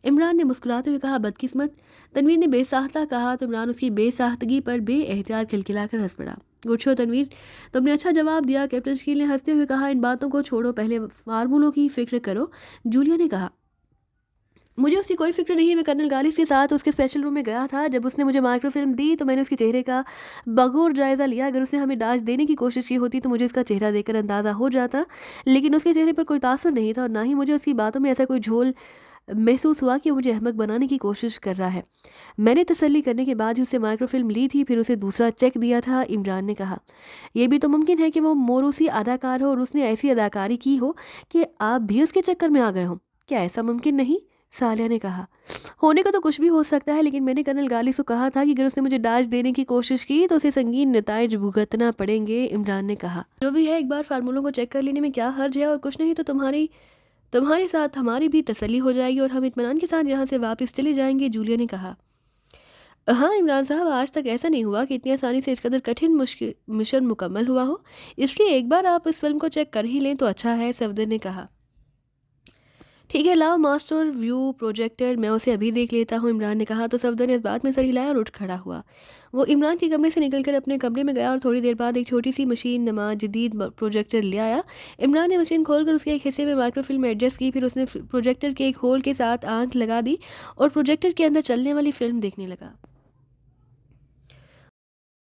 इमरान ने मुस्कुराते हुए कहा, बदकिस्मत। तनवीर ने बेसाख्ता कहा तो इमरान उसकी बेसाख्तगी पर बेएहतियात खिलखिलाकर हंस पड़ा। गुड शो तनवीर, तुमने अच्छा जवाब दिया, कैप्टन शकील ने हंसते हुए कहा। इन बातों को छोड़ो, पहले फार्मूलों की फिक्र करो, जूलिया ने कहा। मुझे उसकी कोई फ़िक्र नहीं है। मैं कर्नल गालिब के साथ उसके स्पेशल रूम में गया था। जब उसने मुझे माइक्रोफ़िल्म दी तो मैंने उसके चेहरे का बग़ौर जायज़ा लिया। अगर उसने हमें दाज़ देने की कोशिश की होती तो मुझे उसका चेहरा देखकर अंदाज़ा हो जाता, लेकिन उसके चेहरे पर कोई तासुर नहीं था और ना ही मुझे उसकी बातों में ऐसा कोई झोल महसूस हुआ कि वो मुझे अहमक बनाने की कोशिश कर रहा है। मैंने तसल्ली करने के बाद ही उससे माइक्रोफ़िल्म ली थी, फिर उसे दूसरा चेक दिया था, इमरान ने कहा। ये भी तो मुमकिन है कि वो मोरूसी अदाकार हो और उसने ऐसी अदाकारी की हो कि आप भी उसके चक्कर में आ गए हों। क्या ऐसा मुमकिन नहीं? सालिया ने कहा। होने का तो कुछ भी हो सकता है, लेकिन मैंने कर्नल गालिब को कहा था कि अगर उसने मुझे दाज देने की कोशिश की तो उसे संगीन नताइज भुगतना पड़ेंगे, इमरान ने कहा। जो भी है, एक बार फार्मूलों को चेक कर लेने में क्या हर्ज है, और कुछ नहीं तो तुम्हारे साथ हमारी भी तसल्ली हो जाएगी और हम इत्मीनान के साथ यहाँ से वापस चले जाएंगे, जूलिया ने कहा। हाँ इमरान साहब, आज तक ऐसा नहीं हुआ कि इतनी आसानी से इस कदर कठिन मुश्किल मिशन मुकम्मल हुआ हो, इसलिए एक बार आप इस फिल्म को चेक कर ही लें तो अच्छा है, सफदर ने कहा। ठीक है, लाओ मास्टर व्यू प्रोजेक्टर, मैं उसे अभी देख लेता हूँ, इमरान ने कहा तो सफदर ने इस बात में सर हिलाया और उठ खड़ा हुआ। वो इमरान के कमरे से निकलकर अपने कमरे में गया और थोड़ी देर बाद एक छोटी सी मशीन नमा जदीद प्रोजेक्टर ले आया। इमरान ने मशीन खोलकर उसके एक हिस्से में माइक्रोफिल्म एडजस्ट की, फिर उसने प्रोजेक्टर के एक होल के साथ आंख लगा दी और प्रोजेक्टर के अंदर चलने वाली फिल्म देखने लगा।